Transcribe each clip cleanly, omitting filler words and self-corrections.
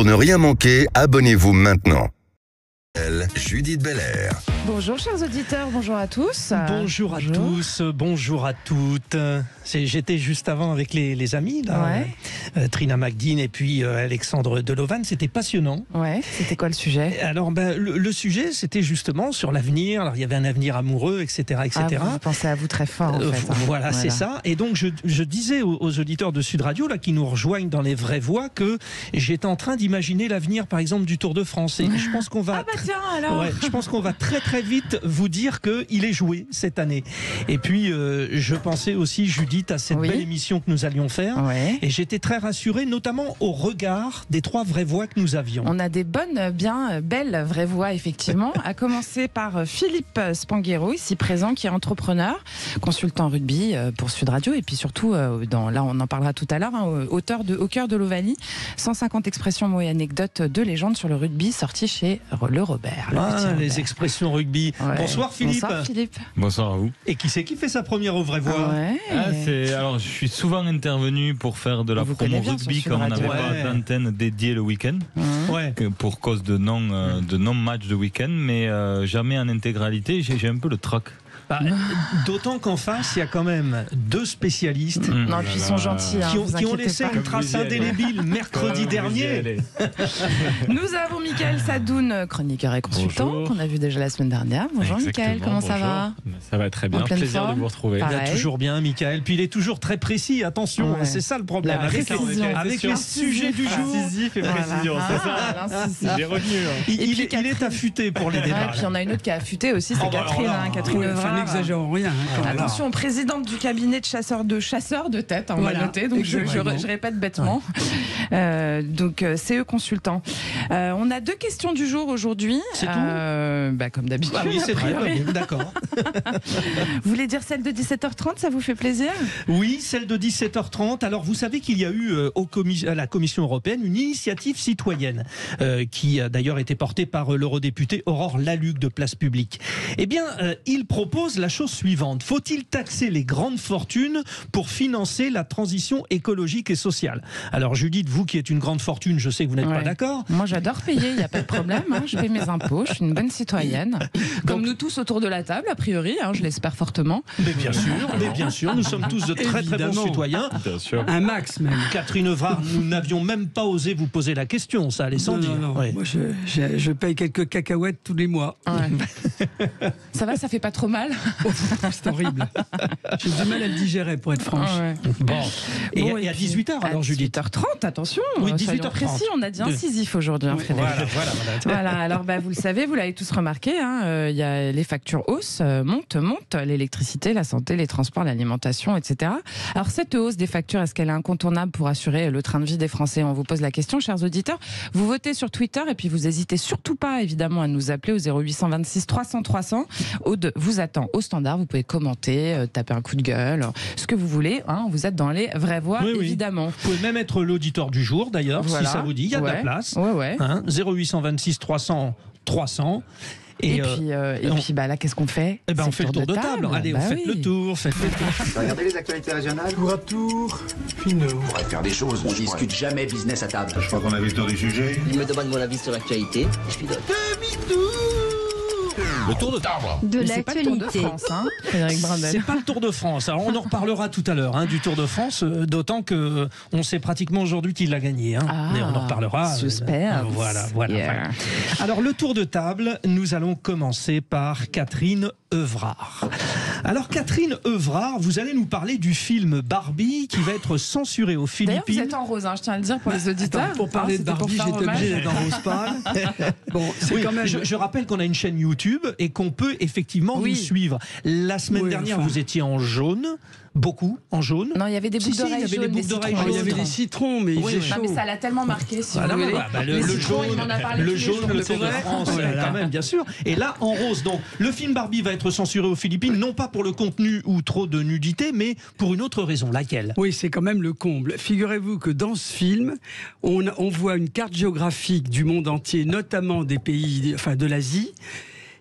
Pour ne rien manquer, abonnez-vous maintenant. Judith Belair. Bonjour chers auditeurs, bonjour à tous. Bonjour à tous, bonjour à toutes. J'étais juste avant avec les amis, là, Trina Magdine et puis Alexandre Delovan. C'était passionnant. Ouais, c'était quoi le sujet? Alors, le sujet, c'était justement sur l'avenir. Alors, il y avait un avenir amoureux, etc. etc. Vous pensez à vous très fort, en fait. Voilà, c'est ça. Et donc, je disais aux auditeurs de Sud Radio, là, qui nous rejoignent dans les vraies voix, que j'étais en train d'imaginer l'avenir, par exemple, du Tour de France. Et je pense qu'on va... tiens, alors. Je pense qu'on va très très vite vous dire qu'il est joué cette année. Et puis je pensais aussi, Judith, à cette belle émission que nous allions faire. Et j'étais très rassuré, notamment au regard des 3 vraies voix que nous avions. On a des bonnes, bien belles vraies voix, effectivement. À commencer par Philippe Spanghero, ici présent, qui est entrepreneur, consultant rugby pour Sud Radio. Et puis surtout, là on en parlera tout à l'heure, auteur de Au cœur de l'Ovalie, 150 expressions, mots et anecdotes de légende sur le rugby, sorti chez le Robert. Les expressions rugby. Bonsoir Philippe. Bonsoir Philippe. Bonsoir à vous. Et qui c'est qui fait sa première aux vraies voix? Alors, je suis souvent intervenu pour faire de la promo rugby quand on n'avait pas d'antenne dédiée le week-end, pour cause de non-match de week-end, mais jamais en intégralité. J'ai un peu le trac. D'autant qu'en face, il y a quand même 2 spécialistes non, puis ils sont gentils, qui ont laissé une trace indélébile mercredi dernier. Nous avons Mickaël Sadoun, chroniqueur et consultant, qu'on a vu déjà la semaine dernière. Bonjour Mickaël, comment ça va? Ça va très bien, plaisir de vous retrouver. Il va toujours bien Mickaël, puis il est toujours très précis, attention, c'est ça le problème. Avec les sujets du jour. Incisif et précision, c'est ça. J'ai retenu. Il est affûté pour les débats. Et puis on a une autre qui est affûtée aussi, c'est Catherine Evrard. N'exagérons rien. Attention, présidente du cabinet de chasseurs de tête, on va noter, donc je répète bêtement. Donc CE Consultant. On a 2 questions du jour aujourd'hui. C'est tout comme d'habitude. Oui, c'est vrai, d'accord. Vous voulez dire celle de 17h30, ça vous fait plaisir? Oui, celle de 17h30. Alors vous savez qu'il y a eu à la Commission européenne une initiative citoyenne qui a d'ailleurs été portée par l'eurodéputée Aurore Lalucq de Place Publique. Eh bien, il propose la chose suivante. Faut-il taxer les grandes fortunes pour financer la transition écologique et sociale? Alors Judith, vous qui êtes une grande fortune, je sais que vous n'êtes pas d'accord. Moi j'adore payer, il n'y a pas de problème. Je paye mes impôts, je suis une bonne citoyenne. Comme nous tous autour de la table, a priori, je l'espère fortement. Mais bien sûr, nous sommes tous de très très bons citoyens. Bien sûr. Un max même. Catherine Evrard, nous n'avions même pas osé vous poser la question, ça allait sans dire. Non. Moi je paye quelques cacahuètes tous les mois. Ça va, ça fait pas trop mal? C'est horrible. J'ai du mal à le digérer, pour être franche. Bon. Et à 18h alors, Judith? 18h30, attention. Oui, 18h30. Précis, on a dit incisif aujourd'hui, Frédéric. Voilà. Alors, vous le savez, vous l'avez tous remarqué, il y a les factures hausse, montent, l'électricité, la santé, les transports, l'alimentation, etc. Alors, cette hausse des factures, est-ce qu'elle est incontournable pour assurer le train de vie des Français? On vous pose la question, chers auditeurs. Vous votez sur Twitter et puis vous n'hésitez surtout pas, évidemment, à nous appeler au 0826 300 300. Aude vous attend au standard. Vous pouvez commenter, taper un coup de gueule, ce que vous voulez. Vous êtes dans les vraies voix, évidemment. Vous pouvez même être l'auditeur du jour, d'ailleurs, si ça vous dit. Il y a de la place. 0826 300 300. Et puis là, qu'est-ce qu'on fait? On fait le tour de table. Allez, faites le tour. Regardez les actualités régionales. Tour à tour, Finot. On pourrait faire des choses. On discute jamais business à table. Je crois qu'on a vu le tour du sujet. Il me demande mon avis sur l'actualité. Je lui donne. Le tour de table. De l'actualité. Frédéric Brandel. C'est pas le Tour de France. Alors on en reparlera tout à l'heure du Tour de France, d'autant que on sait pratiquement aujourd'hui qui l'a gagné. Mais on en reparlera. Suspense. Voilà. Alors le tour de table, nous allons commencer par Catherine Evrard. Alors Catherine Evrard, vous allez nous parler du film Barbie qui va être censuré aux Philippines. D'ailleurs, vous êtes en rose, je tiens à le dire pour les auditeurs. Attends, pour parler de Barbie, j'étais obligé d'être en rose pâle. Quand même... je rappelle qu'on a une chaîne YouTube et qu'on peut effectivement nous suivre. La semaine dernière, vous étiez en jaune. Beaucoup en jaune. Non, il y avait des boucles d'oreilles jaunes. Il y avait des citrons, mais mais ça l'a tellement marqué, si vous voulez. Le jaune, le Tour de France, quand même, bien sûr. Et là, en rose. Donc, le film Barbie va être censuré aux Philippines, non pas pour le contenu ou trop de nudité, mais pour une autre raison. Laquelle? Oui, c'est quand même le comble. Figurez-vous que dans ce film, on voit une carte géographique du monde entier, notamment des pays, de l'Asie.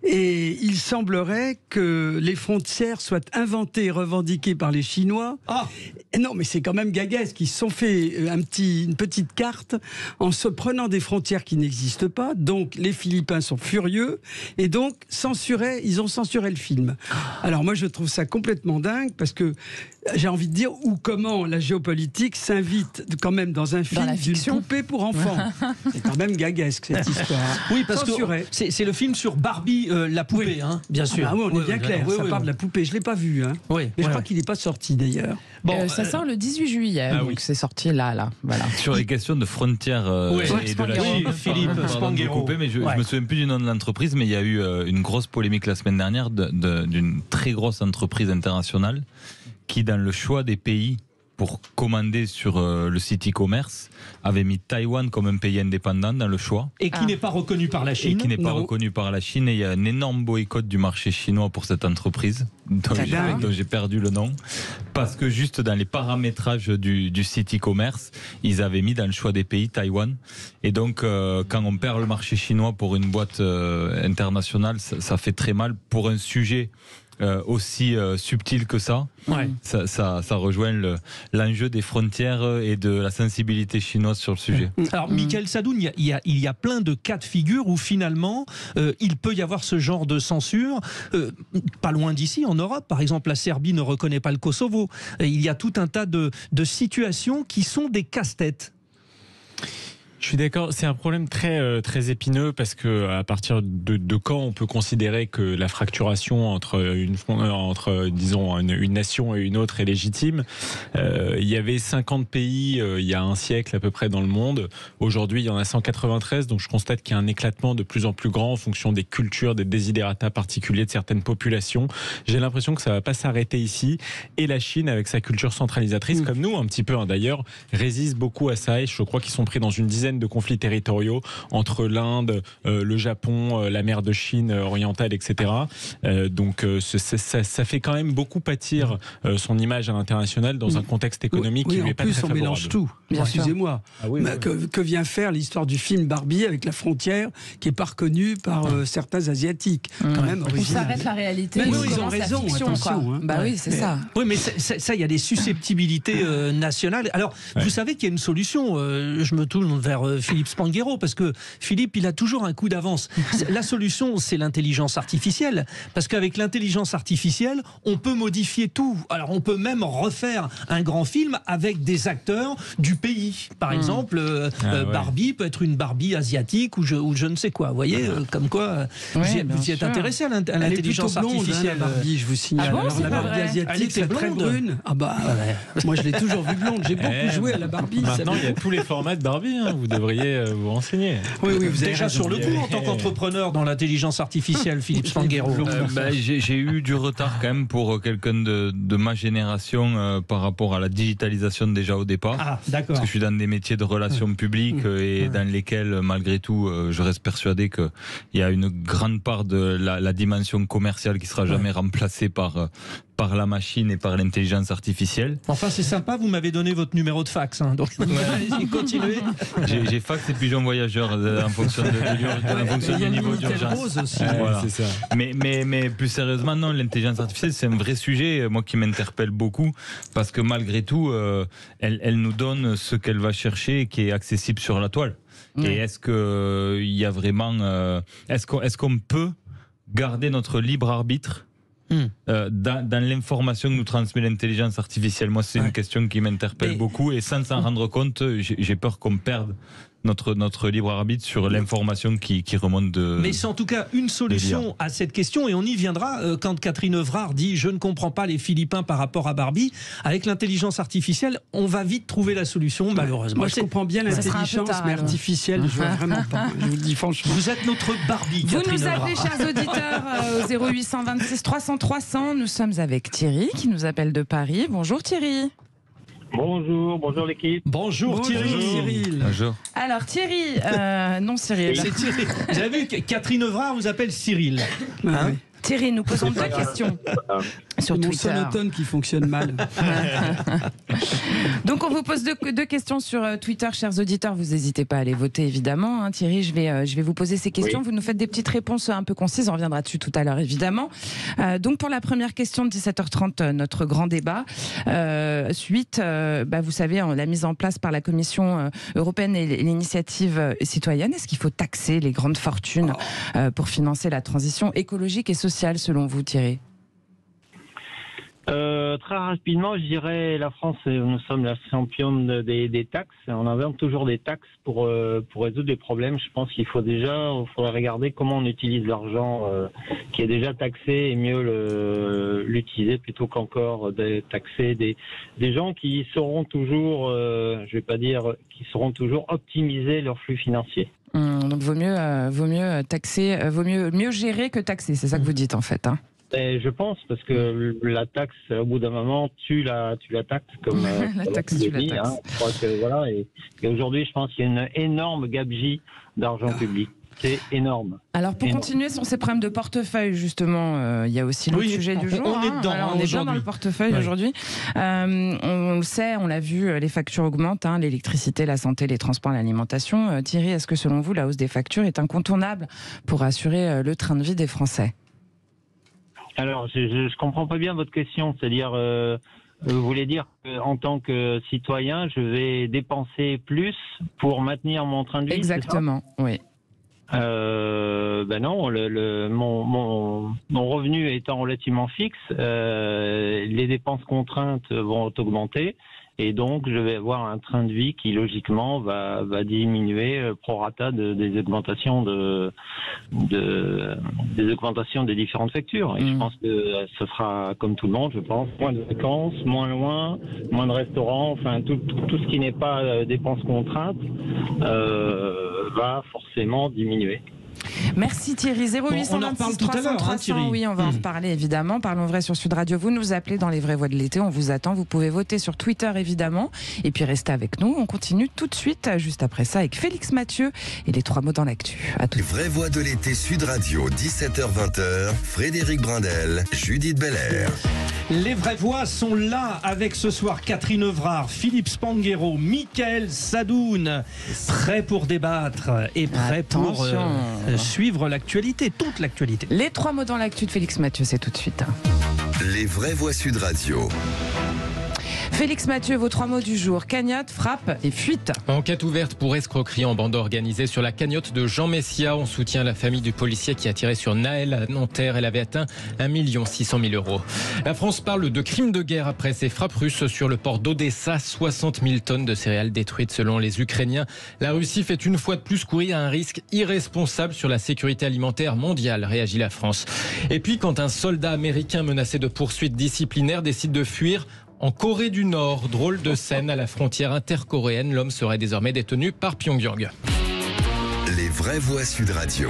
Et il semblerait que les frontières soient inventées et revendiquées par les Chinois. Non, mais c'est quand même gaguesque. Ils se sont fait une petite carte en se prenant des frontières qui n'existent pas. Donc, les Philippins sont furieux et donc ils ont censuré le film. Alors moi, je trouve ça complètement dingue parce que j'ai envie de dire comment la géopolitique s'invite quand même dans un film d'une poupée pour enfants. C'est quand même gaguesque cette histoire. Oui, parce que c'est le film sur Barbie, la poupée, hein, bien sûr. Ah oui, on est bien clair. Ça parle de la poupée. Je l'ai pas vu, hein. Mais je crois qu'il n'est pas sorti d'ailleurs. Ça sort le 18 juillet, donc c'est sorti là. Voilà. Sur les questions de frontières et de la Chine, Philippe Spanghero. Mais je me souviens plus du nom de l'entreprise, mais il y a eu une grosse polémique la semaine dernière d'une très grosse entreprise internationale qui, dans le choix des pays pour commander sur le site e-commerce, avait mis Taïwan comme un pays indépendant dans le choix. Et qui n'est pas reconnu par la Chine. Et il y a un énorme boycott du marché chinois pour cette entreprise, dont j'ai perdu le nom. Parce que juste dans les paramétrages du site e-commerce, ils avaient mis dans le choix des pays Taïwan. Et donc, quand on perd le marché chinois pour une boîte internationale, ça fait très mal pour un sujet aussi subtil que ça. Ça rejoint l'enjeu des frontières et de la sensibilité chinoise sur le sujet. Alors, Michael Sadoun, il y a plein de cas de figure où finalement il peut y avoir ce genre de censure. Pas loin d'ici, en Europe, par exemple, la Serbie ne reconnaît pas le Kosovo. Il y a tout un tas de situations qui sont des casse-têtes. Je suis d'accord, c'est un problème très épineux parce que à partir de quand on peut considérer que la fracturation entre disons une nation et une autre est légitime. Il y avait 50 pays il y a un siècle à peu près dans le monde. Aujourd'hui, il y en a 193, donc je constate qu'il y a un éclatement de plus en plus grand en fonction des cultures, des desiderata particuliers de certaines populations. J'ai l'impression que ça va pas s'arrêter ici, et la Chine, avec sa culture centralisatrice, comme nous un petit peu d'ailleurs, résiste beaucoup à ça, et je crois qu'ils sont pris dans une dizaine de conflits territoriaux entre l'Inde, le Japon, la mer de Chine orientale, etc. Donc ça fait quand même beaucoup pâtir son image à l'international dans un contexte économique qui lui est pas très favorable. En plus, on mélange tout. Excusez-moi. Que vient faire l'histoire du film Barbie avec la frontière qui est pas reconnue par certains Asiatiques. Quand même on s'arrête la réalité. Mais ils ont raison. Attention. Oui, c'est ça. Oui, mais ça, il y a des susceptibilités nationales. Alors, vous savez qu'il y a une solution. Je me tourne vers Philippe Spanghero, parce que Philippe, il a toujours un coup d'avance. La solution, c'est l'intelligence artificielle, parce qu'avec l'intelligence artificielle, on peut modifier tout. Alors, on peut même refaire un grand film avec des acteurs du pays. Par exemple, Barbie peut être une Barbie asiatique ou je ne sais quoi. Vous voyez, comme quoi vous y êtes intéressé à l'intelligence artificielle. Barbie, je vous signale. La Barbie asiatique, c'est très brune. Moi, je l'ai toujours vue blonde. J'ai beaucoup joué à la Barbie. Maintenant, il y a tous les formats de Barbie. Vous devriez vous renseigner. Oui, vous êtes déjà sur le coup en tant qu'entrepreneur dans l'intelligence artificielle, Philippe Spanghero. J'ai eu du retard quand même pour quelqu'un de ma génération par rapport à la digitalisation déjà au départ. D'accord. Parce que je suis dans des métiers de relations publiques et dans lesquels, malgré tout, je reste persuadé qu'il y a une grande part de la dimension commerciale qui sera jamais remplacée par la machine et par l'intelligence artificielle. Enfin, c'est sympa, vous m'avez donné votre numéro de fax, donc continuez. J'ai fax et pigeon voyageur en fonction du niveau d'urgence. Voilà. C'est ça. Mais plus sérieusement, non, l'intelligence artificielle, c'est un vrai sujet, moi, qui m'interpelle beaucoup, parce que malgré tout, elle nous donne ce qu'elle va chercher et qui est accessible sur la toile. Et est-ce qu'il y a vraiment... Est-ce qu'on peut garder notre libre arbitre dans l'information que nous transmet l'intelligence artificielle? Moi, c'est une question qui m'interpelle beaucoup, et sans s'en rendre compte, j'ai peur qu'on perde notre libre arbitre sur l'information qui remonte de... Mais c'est en tout cas une solution à cette question, et on y viendra quand Catherine Evrard dit « Je ne comprends pas les Philippins par rapport à Barbie ». Avec l'intelligence artificielle, on va vite trouver la solution, malheureusement. Moi, je comprends bien l'intelligence, mais artificielle, je vois vraiment pas. Je vous le dis franchement. Vous êtes notre Barbie, Catherine Vous nous Evrard. appelez, chers auditeurs, au 0826 300 300. Nous sommes avec Thierry, qui nous appelle de Paris. Bonjour Thierry. Bonjour l'équipe. Bonjour Thierry. Cyril. Bonjour. Alors Thierry, non Cyril. C'est Thierry. Vous avez vu, Catherine Evrard vous appelle Cyril. Thierry, nous posons deux questions. Sur mon Twitter. sonotone qui fonctionne mal. Donc on vous pose deux questions sur Twitter, chers auditeurs. Vous n'hésitez pas à aller voter, évidemment. Hein, Thierry, je vais vous poser ces questions. Oui. Vous nous faites des petites réponses un peu concises. On reviendra dessus tout à l'heure, évidemment. Donc pour la première question de 17h30, notre grand débat. Suite, vous savez, la mise en place par la Commission européenne et l'initiative citoyenne. Est-ce qu'il faut taxer les grandes fortunes pour financer la transition écologique et sociale, selon vous, Thierry ? Très rapidement, je dirais, la France, nous sommes la championne des taxes. On invente toujours des taxes pour résoudre des problèmes. Je pense qu'il faudrait regarder comment on utilise l'argent qui est déjà taxé et mieux l'utiliser plutôt qu'encore de taxer des gens qui sauront toujours, qui sauront toujours optimiser leur flux financier. Donc vaut mieux taxer, mieux gérer que taxer. C'est ça que vous dites en fait. Hein. Et je pense, parce que la taxe, au bout d'un moment, tu la taxes comme la taxe, tu la taxes. Hein. Je crois que, voilà, et aujourd'hui, je pense qu'il y a une énorme gabegie d'argent public. C'est énorme. Alors pour continuer sur ces problèmes de portefeuille, justement, il y a aussi le sujet du jour. On est dedans. Alors, on est bien dans le portefeuille aujourd'hui. On le sait, on l'a vu, les factures augmentent, l'électricité, la santé, les transports, l'alimentation. Thierry, est-ce que selon vous, la hausse des factures est incontournable pour assurer le train de vie des Français ? Alors, je comprends pas bien votre question. C'est-à-dire, vous voulez dire qu'en tant que citoyen, je vais dépenser plus pour maintenir mon train de vie ? Exactement, oui. Non, mon revenu étant relativement fixe, les dépenses contraintes vont augmenter. Et donc, je vais avoir un train de vie qui, logiquement, va diminuer prorata des augmentations des augmentations des différentes factures. Et je pense que ce sera, comme tout le monde, je pense, moins de vacances, moins loin, moins de restaurants, enfin, tout ce qui n'est pas dépenses contraintes va forcément diminuer. Merci Thierry. 0826 300 300. Oui, on va en reparler évidemment. Parlons vrai sur Sud Radio. Vous nous appelez dans les vraies voix de l'été. On vous attend. Vous pouvez voter sur Twitter évidemment. Et puis restez avec nous. On continue tout de suite, juste après ça, avec Félix Mathieu et les 3 mots dans l'actu. À tout de suite. Vraies voix de l'été Sud Radio, 17h-20h. Frédéric Brindel, Judith Belair. Les vraies voix sont là avec ce soir Catherine Evrard, Philippe Spanghero, Mickaël Sadoun, prêts pour débattre et prêts pour suivre l'actualité, toute l'actualité. Les 3 mots dans l'actu de Félix Mathieu, c'est tout de suite. Les vraies voix Sud Radio. Félix Mathieu, vos 3 mots du jour: cagnotte, frappe et fuite. Enquête ouverte pour escroquerie en bande organisée sur la cagnotte de Jean Messia. On soutient la famille du policier qui a tiré sur Naël à Nanterre. Elle avait atteint 1 600 000 €. La France parle de crimes de guerre après ces frappes russes sur le port d'Odessa. 60 000 tonnes de céréales détruites selon les Ukrainiens. La Russie fait une fois de plus courir à un risque irresponsable sur la sécurité alimentaire mondiale, réagit la France. Et puis quand un soldat américain menacé de poursuites disciplinaires décide de fuir en Corée du Nord, drôle de scène à la frontière intercoréenne, l'homme serait désormais détenu par Pyongyang. Les vraies voix Sud Radio.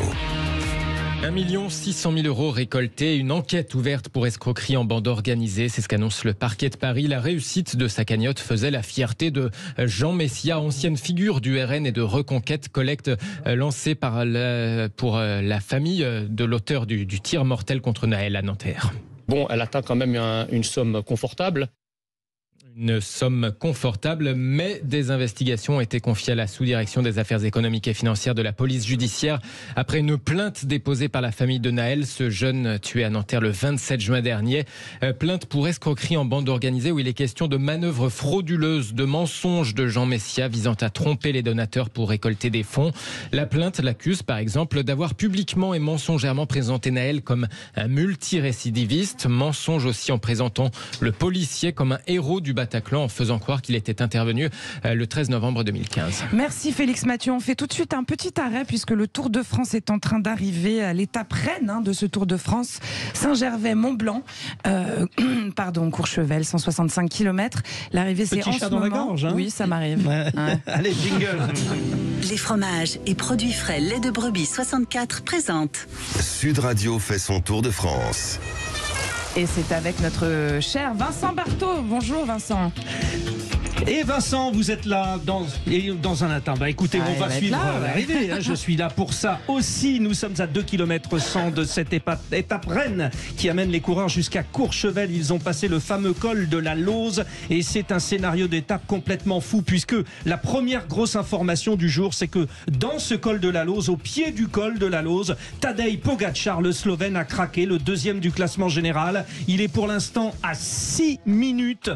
1 600 000 € récoltés, une enquête ouverte pour escroquerie en bande organisée, c'est ce qu'annonce le parquet de Paris. La réussite de sa cagnotte faisait la fierté de Jean Messia, ancienne figure du RN et de Reconquête. Collecte lancée pour la famille de l'auteur du tir mortel contre Naël à Nanterre. Bon, elle atteint quand même une somme confortable. Une somme confortable, mais des investigations ont été confiées à la sous-direction des affaires économiques et financières de la police judiciaire après une plainte déposée par la famille de Naël, ce jeune tué à Nanterre le 27 juin dernier. Plainte pour escroquerie en bande organisée où il est question de manœuvres frauduleuses, de mensonges de Jean Messia visant à tromper les donateurs pour récolter des fonds. La plainte l'accuse par exemple d'avoir publiquement et mensongèrement présenté Naël comme un multirécidiviste. Mensonge aussi en présentant le policier comme un héros du Bataclan en faisant croire qu'il était intervenu le 13 novembre 2015. Merci Félix Mathieu. On fait tout de suite un petit arrêt puisque le Tour de France est en train d'arriver à l'étape reine de ce Tour de France. Saint-Gervais-Mont-Blanc, Courchevel, 165 km. L'arrivée c'est en ce moment. La gorge, hein. Oui, ça m'arrive. Ouais. Allez, jingle. Les fromages et produits frais lait de brebis 64 présentent. Sud Radio fait son Tour de France. Et c'est avec notre cher Vincent Barthaud. Bonjour Vincent. Et Vincent, vous êtes là dans un instant. Écoutez, on va suivre l'arrivée. Je suis là pour ça aussi. Nous sommes à 2 km 100 de cette étape Rennes qui amène les coureurs jusqu'à Courchevel. Ils ont passé le fameux col de la Lose et c'est un scénario d'étape complètement fou puisque la première grosse information du jour, c'est que dans ce col de la Lose, au pied du col de la Lose, Tadej Pogačar, le Slovène, a craqué, le deuxième du classement général. Il est pour l'instant à 6 minutes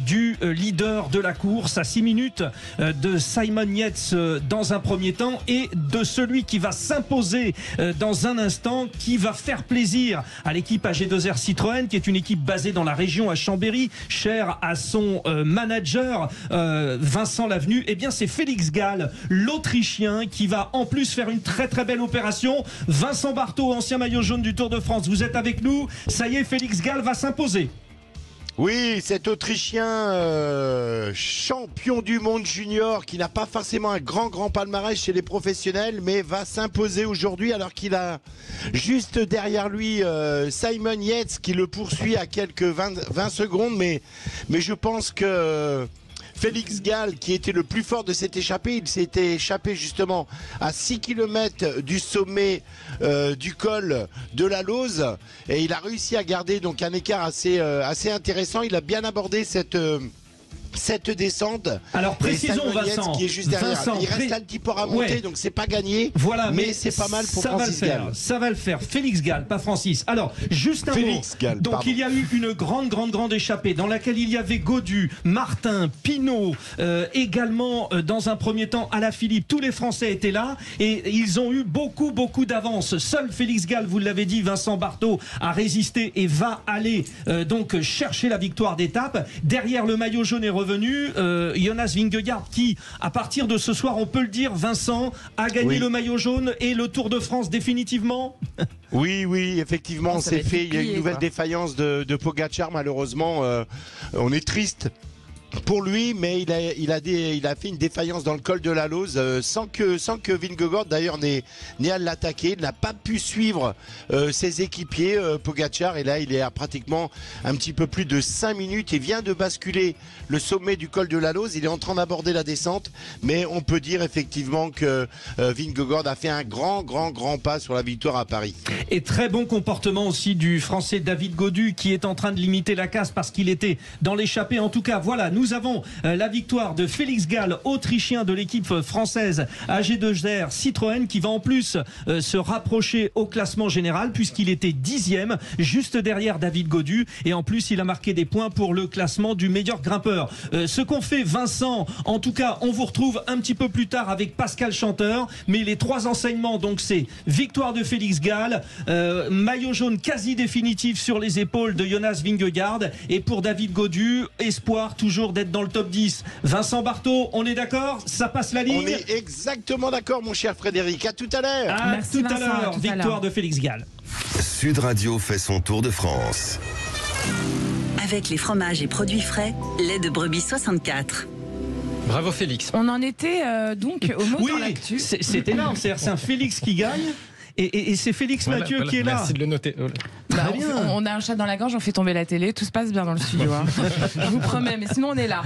du leader de la course, à 6 minutes de Simon Yates dans un premier temps et de celui qui va s'imposer dans un instant, qui va faire plaisir à l'équipe AG2R Citroën, qui est une équipe basée dans la région à Chambéry, chère à son manager Vincent Lavenu. Eh bien, c'est Félix Gall, l'Autrichien, qui va en plus faire une très très belle opération. Vincent Barthaud, ancien maillot jaune du Tour de France, vous êtes avec nous. Ça y est, Félix Gall va s'imposer. Oui, cet Autrichien champion du monde junior qui n'a pas forcément un grand palmarès chez les professionnels, mais va s'imposer aujourd'hui alors qu'il a juste derrière lui Simon Yates qui le poursuit à quelques 20 secondes, mais je pense que Félix Gall, qui était le plus fort de cette échappée, il s'était échappé justement à 6 km du sommet du col de la Lose et il a réussi à garder donc un écart assez intéressant. Il a bien abordé cette descente. Alors précisons Vincent, qui est juste derrière. Il reste un petit peu à monter, donc c'est pas gagné. Voilà, mais c'est pas mal pour Francis Gall. Ça va le faire. Félix Gall, pas Francis. Alors juste un mot. Gall, donc pardon. Il y a eu une grande échappée dans laquelle il y avait Gaudu, Martin, Pinot, également dans un premier temps Alaphilippe. Tous les Français étaient là et ils ont eu beaucoup d'avance. Seul Félix Gall, vous l'avez dit, Vincent Barthaud, a résisté et va aller donc chercher la victoire d'étape. Derrière le maillot jaune est revenu Jonas Vingegaard qui, à partir de ce soir, on peut le dire, Vincent, a gagné le maillot jaune et le Tour de France définitivement. Oui, effectivement, c'est fait. Il y a une nouvelle défaillance de Pogačar, malheureusement. On est triste pour lui, mais il a fait une défaillance dans le col de la Lose sans que Vingegaard d'ailleurs n'ait à l'attaquer. Il n'a pas pu suivre ses équipiers Pogačar, et là il est à pratiquement un petit peu plus de 5 minutes et vient de basculer le sommet du col de la Lose. Il est en train d'aborder la descente, mais on peut dire effectivement que Vingegaard a fait un grand pas sur la victoire à Paris. Et très bon comportement aussi du Français David Gaudu qui est en train de limiter la casse parce qu'il était dans l'échappée. En tout cas, voilà, nous avons la victoire de Félix Gall, Autrichien de l'équipe française AG2R Citroën, qui va en plus se rapprocher au classement général puisqu'il était 10e, juste derrière David Gaudu, et en plus il a marqué des points pour le classement du meilleur grimpeur. Ce qu'on fait, Vincent, en tout cas, on vous retrouve un petit peu plus tard avec Pascal Chanteur, mais les 3 enseignements, donc c'est victoire de Félix Gall, maillot jaune quasi définitif sur les épaules de Jonas Vingegaard, et pour David Gaudu, espoir toujours d'être dans le top 10. Vincent Barthaud, on est d'accord? Ça passe la ligne? On est exactement d'accord, mon cher Frédéric. À tout à l'heure. Merci tout à l'heure. Victoire de Félix Gall. Sud Radio fait son tour de France. Avec les fromages et produits frais, lait de brebis 64. Bravo Félix. On en était donc au mot dans l'actu. C'est énorme, c'est un Félix qui gagne. Et c'est Félix Mathieu qui est là. Merci de le noter. Très bien. On a un chat dans la gorge, on fait tomber la télé, tout se passe bien dans le studio. Je vous promets, mais sinon on est là.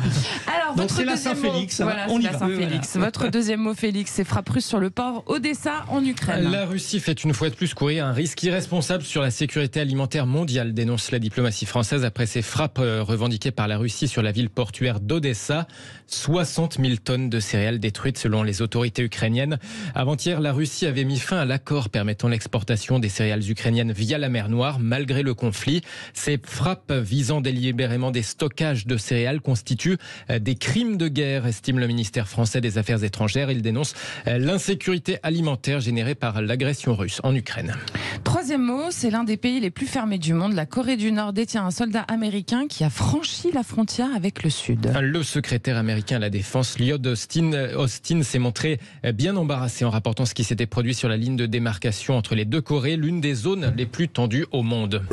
Alors, donc c'est la Saint-Félix. Voilà, c'est la Saint-Félix. Votre deuxième mot, Félix, c'est frappe russe sur le port Odessa en Ukraine. La Russie fait une fois de plus courir un risque irresponsable sur la sécurité alimentaire mondiale, dénonce la diplomatie française après ces frappes revendiquées par la Russie sur la ville portuaire d'Odessa. 60 000 tonnes de céréales détruites selon les autorités ukrainiennes. Avant-hier, la Russie avait mis fin à l'accord permettant l'exportation des céréales ukrainiennes via la mer Noire, malgré le conflit. Ces frappes visant délibérément des stockages de céréales constituent des crimes de guerre, estime le ministère français des Affaires étrangères. Il dénonce l'insécurité alimentaire générée par l'agression russe en Ukraine. Troisième mot, c'est l'un des pays les plus fermés du monde. La Corée du Nord détient un soldat américain qui a franchi la frontière avec le Sud. Le secrétaire américain à la Défense, Lloyd Austin, s'est montré bien embarrassé en rapportant ce qui s'était produit sur la ligne de démarcation entre les deux Corées, l'une des zones les plus tendues au monde.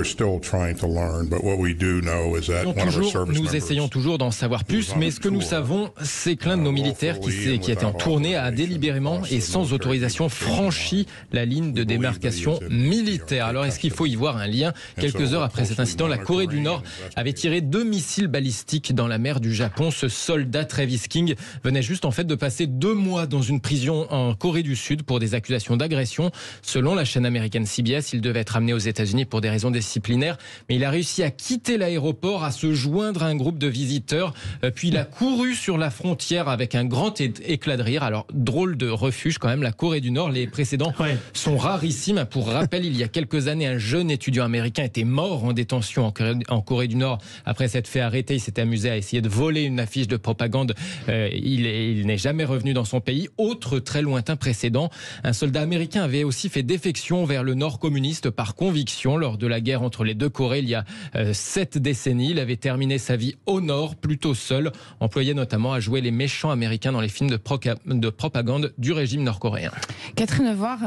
Nous essayons toujours d'en savoir plus, mais ce que nous savons, c'est que l'un de nos militaires qui était en tournée a délibérément et sans autorisation franchi la ligne de démarcation militaire militaire. Alors est-ce qu'il faut y voir un lien? Quelques heures après cet incident, la Corée du Nord avait tiré 2 missiles balistiques dans la mer du Japon. Ce soldat Travis King venait juste en fait de passer 2 mois dans une prison en Corée du Sud pour des accusations d'agression. Selon la chaîne américaine CBS, il devait être amené aux États-Unis pour des raisons disciplinaires, mais il a réussi à quitter l'aéroport, à se joindre à un groupe de visiteurs, puis il a couru sur la frontière avec un grand éclat de rire. Alors, drôle de refuge quand même, la Corée du Nord. Les précédents sont rarissimes. Pour rappel, il y a quelques années, un jeune étudiant américain était mort en détention en Corée du Nord. Après s'être fait arrêter, il s'était amusé à essayer de voler une affiche de propagande. Il n'est jamais revenu dans son pays. Autre très lointain précédent, un soldat américain avait aussi fait défection vers le Nord communiste par conviction lors de la guerre entre les deux Corées il y a 7 décennies. Il avait terminé sa vie au Nord, plutôt seul, employé notamment à jouer les méchants américains dans les films de propagande du régime nord-coréen. Catherine Voir,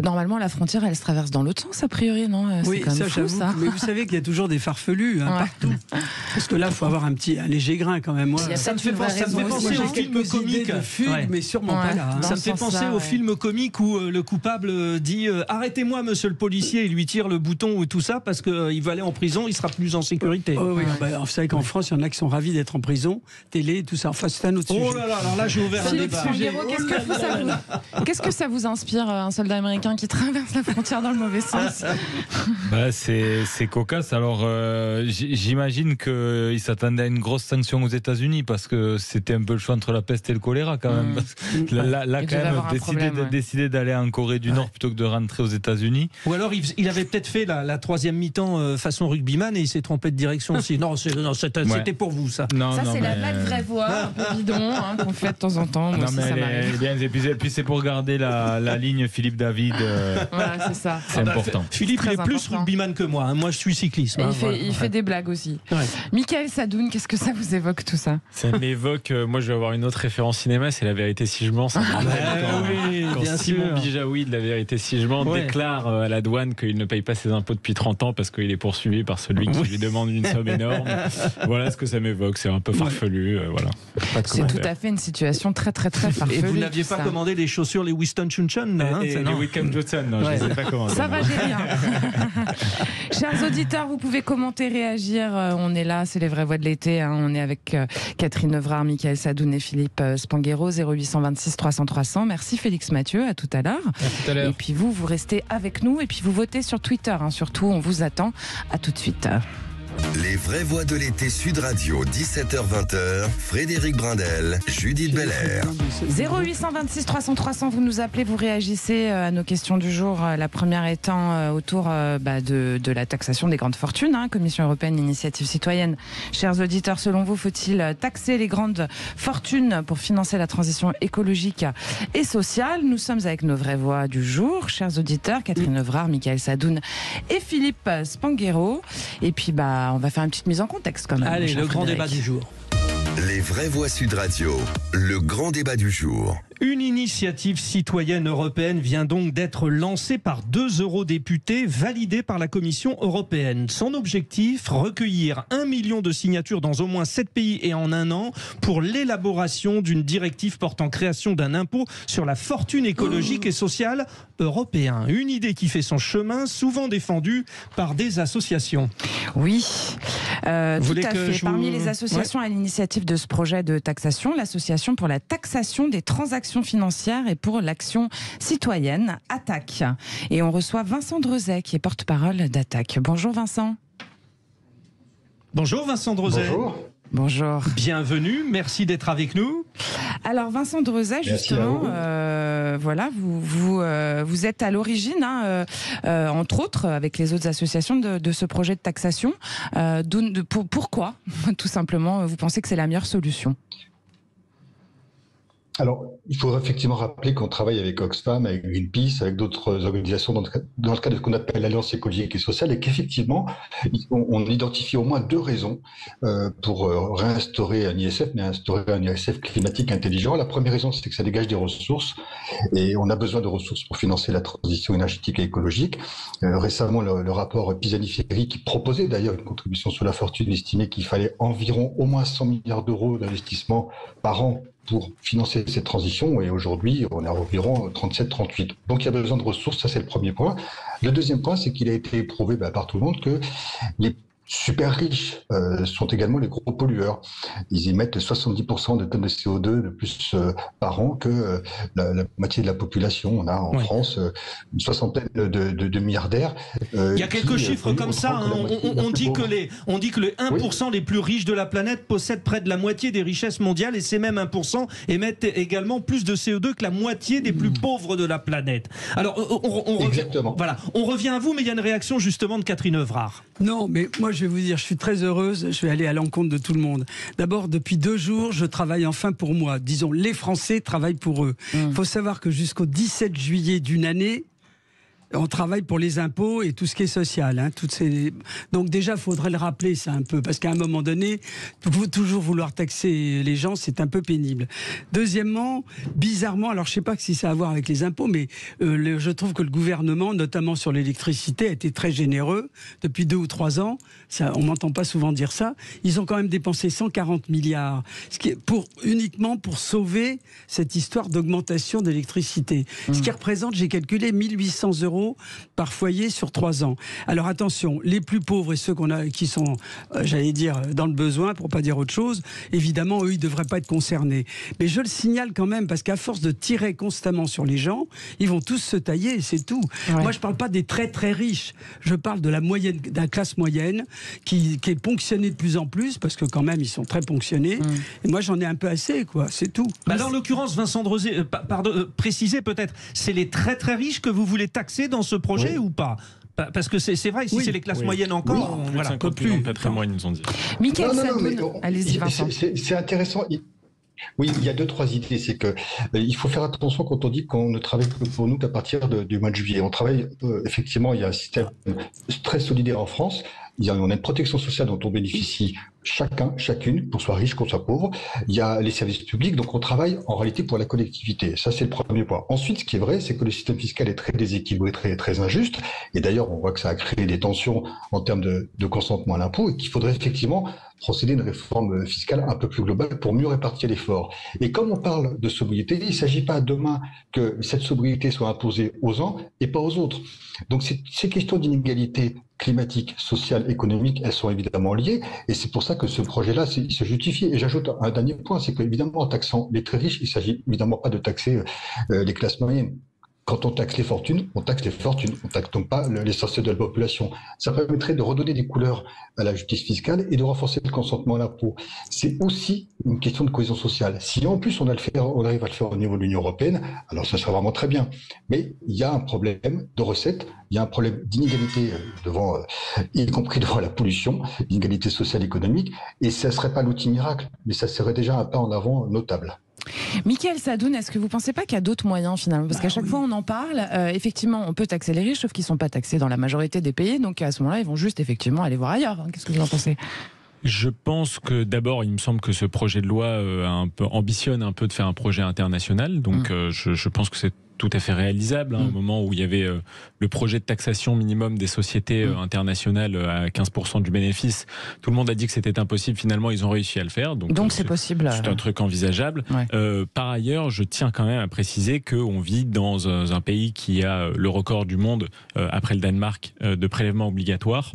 normalement la frontière elle se traverse dans l'autre sens a priori, non? Oui, ça j'avoue. Mais vous savez qu'il y a toujours des farfelus partout. Parce que là, il faut avoir un léger grain quand même. Moi, ça me fait penser au film comique. Mais sûrement pas là. Ça me fait penser au film comique où le coupable dit arrêtez-moi monsieur le policier, il lui tire le bouton ou tout ça parce qu'il va aller en prison, il sera plus en sécurité. Oui, vous savez qu'en France, il y en a qui sont ravis d'être en prison, télé, tout ça. Enfin, c'est un autre sujet. Oh là là, alors là j'ai ouvert un débat. Qu'est-ce que ça vous inspire, un soldat américain qui traverse la frontière dans le mauvais sens? C'est cocasse. Alors j'imagine qu'il s'attendait à une grosse sanction aux États-Unis parce que c'était un peu le choix entre la peste et le choléra quand même. Là quand même, décider d'aller en Corée du Nord plutôt que de rentrer aux États-Unis. Ou alors il avait peut-être fait la troisième mi-temps façon rugbyman et il s'est trompé de direction aussi. Non, c'était pour vous ça. C'est la blague vraie voix, un peu bidon qu'on fait de temps en temps. Moi aussi, et puis c'est pour garder la ligne Philippe David. C'est ça. C'est important. Philippe il est plus rugbyman que moi. Moi je suis cycliste. Il fait des blagues aussi. Michael Sadoun, qu'est-ce que ça vous évoque tout ça? Ça m'évoque, moi je vais avoir une autre référence cinéma, c'est La Vérité si je mens. Quand Simon Bijaoui de La Vérité si je mens déclare à la douane qu'il ne paye pas ses impôts depuis 30 ans parce qu'il est poursuivi par celui qui lui demande une somme énorme. Voilà ce que ça m'évoque, c'est un peu farfelu. Voilà. C'est tout à fait une situation très très très farfelue. Et vous n'aviez pas commandé les chaussures, les Winston Chuncheon les Wickham Johnson, non, je ne les ai pas commandées. Ça va, j'ai bien. Chers auditeurs, vous pouvez commenter, réagir. On est là, c'est les vraies voix de l'été. On est avec Catherine Nevrard, Michael Sadoun et Philippe Spanghero, 0826 300 300. Merci Félix Mathieu, à tout à l'heure. Et puis vous restez avec nous et puis vous votez sur Twitter. Surtout, on vous attend. À tout de suite. Les vraies voix de l'été Sud Radio, 17h-20h, Frédéric Brindel, Judith Belair. 0826 300 300, vous nous appelez, vous réagissez à nos questions du jour. La première étant autour de la taxation des grandes fortunes. Commission européenne, initiative citoyenne. Chers auditeurs, selon vous, faut-il taxer les grandes fortunes pour financer la transition écologique et sociale? Nous sommes avec nos vraies voix du jour. Chers auditeurs, Catherine Nevrard, Michael Sadoun et Philippe Spanghero. Et puis, on va faire une petite mise en contexte quand même. Allez, le grand débat du jour. Les vraies voix Sud Radio, le grand débat du jour. Une initiative citoyenne européenne vient donc d'être lancée par 2 eurodéputés validés par la Commission européenne. Son objectif, recueillir 1 million de signatures dans au moins 7 pays et en un an pour l'élaboration d'une directive portant création d'un impôt sur la fortune écologique et sociale européen. Une idée qui fait son chemin, souvent défendue par des associations. Oui, tout à fait. Parmi les associations à l'initiative de ce projet de taxation, l'association pour la taxation des transactions financières et pour l'action citoyenne, ATTAC. Et on reçoit Vincent Drezet, qui est porte-parole d'ATTAC. Bonjour Vincent. Bonjour Vincent Drezet. Bonjour. Bienvenue, merci d'être avec nous. Alors Vincent Drezet, justement, vous êtes à l'origine, entre autres, avec les autres associations de ce projet de taxation. Pourquoi, tout simplement, vous pensez que c'est la meilleure solution ? Alors, il faudrait effectivement rappeler qu'on travaille avec Oxfam, avec Greenpeace, avec d'autres organisations dans le cadre de ce qu'on appelle l'Alliance écologique et sociale, et qu'effectivement, on identifie au moins 2 raisons pour réinstaurer un ISF, mais instaurer un ISF climatique intelligent. La première raison, c'est que ça dégage des ressources, et on a besoin de ressources pour financer la transition énergétique et écologique. Récemment, le rapport Pisani-Ferry, qui proposait d'ailleurs une contribution sur la fortune, estimait qu'il fallait environ au moins 100 milliards d'euros d'investissement par an pour financer cette transition, et aujourd'hui, on est à environ 37-38. Donc il y a besoin de ressources, ça c'est le premier point. Le deuxième point, c'est qu'il a été prouvé par tout le monde que les super riches sont également les gros pollueurs. Ils émettent 70% de tonnes de CO2 de plus par an que la moitié de la population. On a en France une soixantaine de milliardaires. Il y a quelques chiffres comme ça. Hein. On dit que les 1% les plus riches de la planète possèdent près de la moitié des richesses mondiales, et ces mêmes 1% émettent également plus de CO2 que la moitié des plus pauvres de la planète. Alors, on revient à vous, mais il y a une réaction justement de Catherine Evrard. Non, mais moi je vais vous dire, je suis très heureuse, je vais aller à l'encontre de tout le monde. D'abord, depuis 2 jours, je travaille enfin pour moi. Disons, les Français travaillent pour eux. Il faut savoir que jusqu'au 17 juillet d'une année, on travaille pour les impôts et tout ce qui est social. Hein, Donc déjà, il faudrait le rappeler ça un peu, parce qu'à un moment donné, toujours vouloir taxer les gens, c'est un peu pénible. Deuxièmement, bizarrement, alors je ne sais pas si ça a à voir avec les impôts, mais je trouve que le gouvernement, notamment sur l'électricité, a été très généreux depuis 2 ou 3 ans. Ça, on m'entend pas souvent dire ça. Ils ont quand même dépensé 140 milliards, ce qui est uniquement pour sauver cette histoire d'augmentation d'électricité. Ce qui représente, j'ai calculé, 1 800 € par foyer sur 3 ans. Alors attention, les plus pauvres et ceux qui sont, j'allais dire, dans le besoin, pour pas dire autre chose, évidemment, eux, ils devraient pas être concernés. Mais je le signale quand même, parce qu'à force de tirer constamment sur les gens, ils vont tous se tailler, c'est tout. Ouais. Moi, je parle pas des très très riches, je parle de la moyenne, de la classe moyenne, qui est ponctionnée de plus en plus, parce que quand même, ils sont très ponctionnés. Et moi, j'en ai un peu assez, quoi, c'est tout. Alors, en l'occurrence, Vincent Drozé, précisez peut-être, c'est les très très riches que vous voulez taxer dans ce projet ou pas? Parce que c'est vrai, ici c'est les classes moyennes encore. Plus de 50 millions de patrimoine, ils ont dit. Mickaël Sadoun, allez-y Vincent. C'est intéressant. Oui, il y a 2-3 idées. C'est que il faut faire attention quand on dit qu'on ne travaille que pour nous qu'à partir du mois de juillet. On travaille effectivement. Il y a un système très solidaire en France. On a une protection sociale dont on bénéficie chacune, qu'on soit riche, qu'on soit pauvre. Il y a les services publics, donc on travaille en réalité pour la collectivité. Ça, c'est le premier point. Ensuite, ce qui est vrai, c'est que le système fiscal est très déséquilibré, très injuste. Et d'ailleurs, on voit que ça a créé des tensions en termes de consentement à l'impôt, et qu'il faudrait effectivement procéder à une réforme fiscale un peu plus globale pour mieux répartir l'effort. Et comme on parle de sobriété, il ne s'agit pas demain que cette sobriété soit imposée aux uns et pas aux autres. Donc ces questions d'inégalité climatique, sociale, économique, elles sont évidemment liées, et c'est pour ça que ce projet-là, il se justifie. Et j'ajoute un dernier point, c'est qu'évidemment, en taxant les très riches, il ne s'agit évidemment pas de taxer les classes moyennes. Quand on taxe les fortunes, on taxe donc pas l'essentiel de la population. Ça permettrait de redonner des couleurs à la justice fiscale et de renforcer le consentement à l'impôt. C'est aussi une question de cohésion sociale. Si en plus on arrive à le faire au niveau de l'Union européenne, alors ça sera vraiment très bien. Mais il y a un problème de recettes, il y a un problème d'inégalité y compris devant la pollution, d'inégalité sociale et économique, et ça ne serait pas l'outil miracle, mais ça serait déjà un pas en avant notable. Mickaël Sadoun, est-ce que vous ne pensez pas qu'il y a d'autres moyens finalement? Parce qu'à chaque fois on en parle, effectivement on peut taxer les riches, sauf qu'ils ne sont pas taxés dans la majorité des pays, donc à ce moment-là ils vont juste effectivement aller voir ailleurs. Qu'est-ce que vous en pensez? Je pense que d'abord, il me semble que ce projet de loi ambitionne un peu de faire un projet international, donc je pense que c'est tout à fait réalisable, au moment où il y avait le projet de taxation minimum des sociétés internationales à 15% du bénéfice. Tout le monde a dit que c'était impossible, finalement ils ont réussi à le faire. Donc c'est possible. C'est un truc envisageable. Ouais. Par ailleurs, je tiens quand même à préciser qu'on vit dans un pays qui a le record du monde, après le Danemark, de prélèvements obligatoires.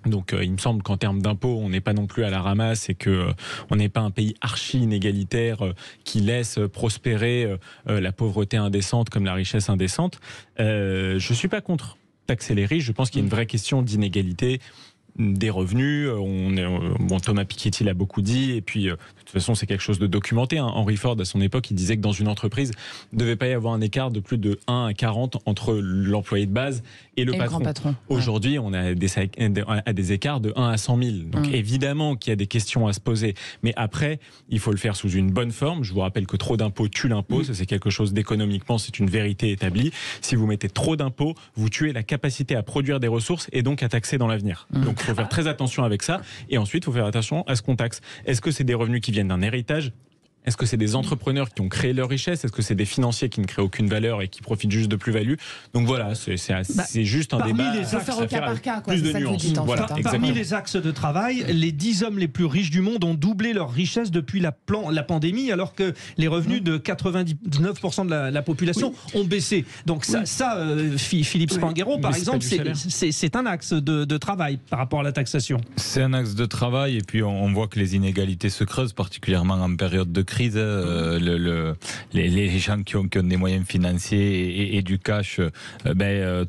Donc il me semble qu'en termes d'impôts, on n'est pas non plus à la ramasse, et que on n'est pas un pays archi inégalitaire qui laisse prospérer la pauvreté indécente comme la richesse indécente. Je suis pas contre taxer les riches. Je pense qu'il y a une vraie question d'inégalité des revenus. Thomas Piketty l'a beaucoup dit, et puis de toute façon c'est quelque chose de documenté. Henry Ford, à son époque, il disait que dans une entreprise, il ne devait pas y avoir un écart de plus de 1 à 40 entre l'employé de base et le patron. Aujourd'hui, on a des écarts de 1 à 100 000. Donc évidemment qu'il y a des questions à se poser, mais après, il faut le faire sous une bonne forme. Je vous rappelle que trop d'impôts tue l'impôt. Ça, c'est quelque chose d'économiquement, c'est une vérité établie. Si vous mettez trop d'impôts, vous tuez la capacité à produire des ressources et donc à taxer dans l'avenir. Donc il faut faire très attention avec ça, et ensuite il faut faire attention à ce qu'on taxe. Est-ce que c'est des revenus qui viennent d'un héritage ? Est-ce que c'est des entrepreneurs qui ont créé leur richesse? Est-ce que c'est des financiers qui ne créent aucune valeur et qui profitent juste de plus-value? Donc voilà, c'est juste un débat. Il faut faire au cas par cas, plus de nuances. Voilà, parmi les axes de travail, les 10 hommes les plus riches du monde ont doublé leur richesse depuis la pandémie, alors que les revenus de 99% de la population ont baissé. Donc Philippe Spanghero, par exemple, c'est un axe de travail par rapport à la taxation. C'est un axe de travail, et puis on voit que les inégalités se creusent, particulièrement en période de crise. Les gens qui ont des moyens financiers et du cash,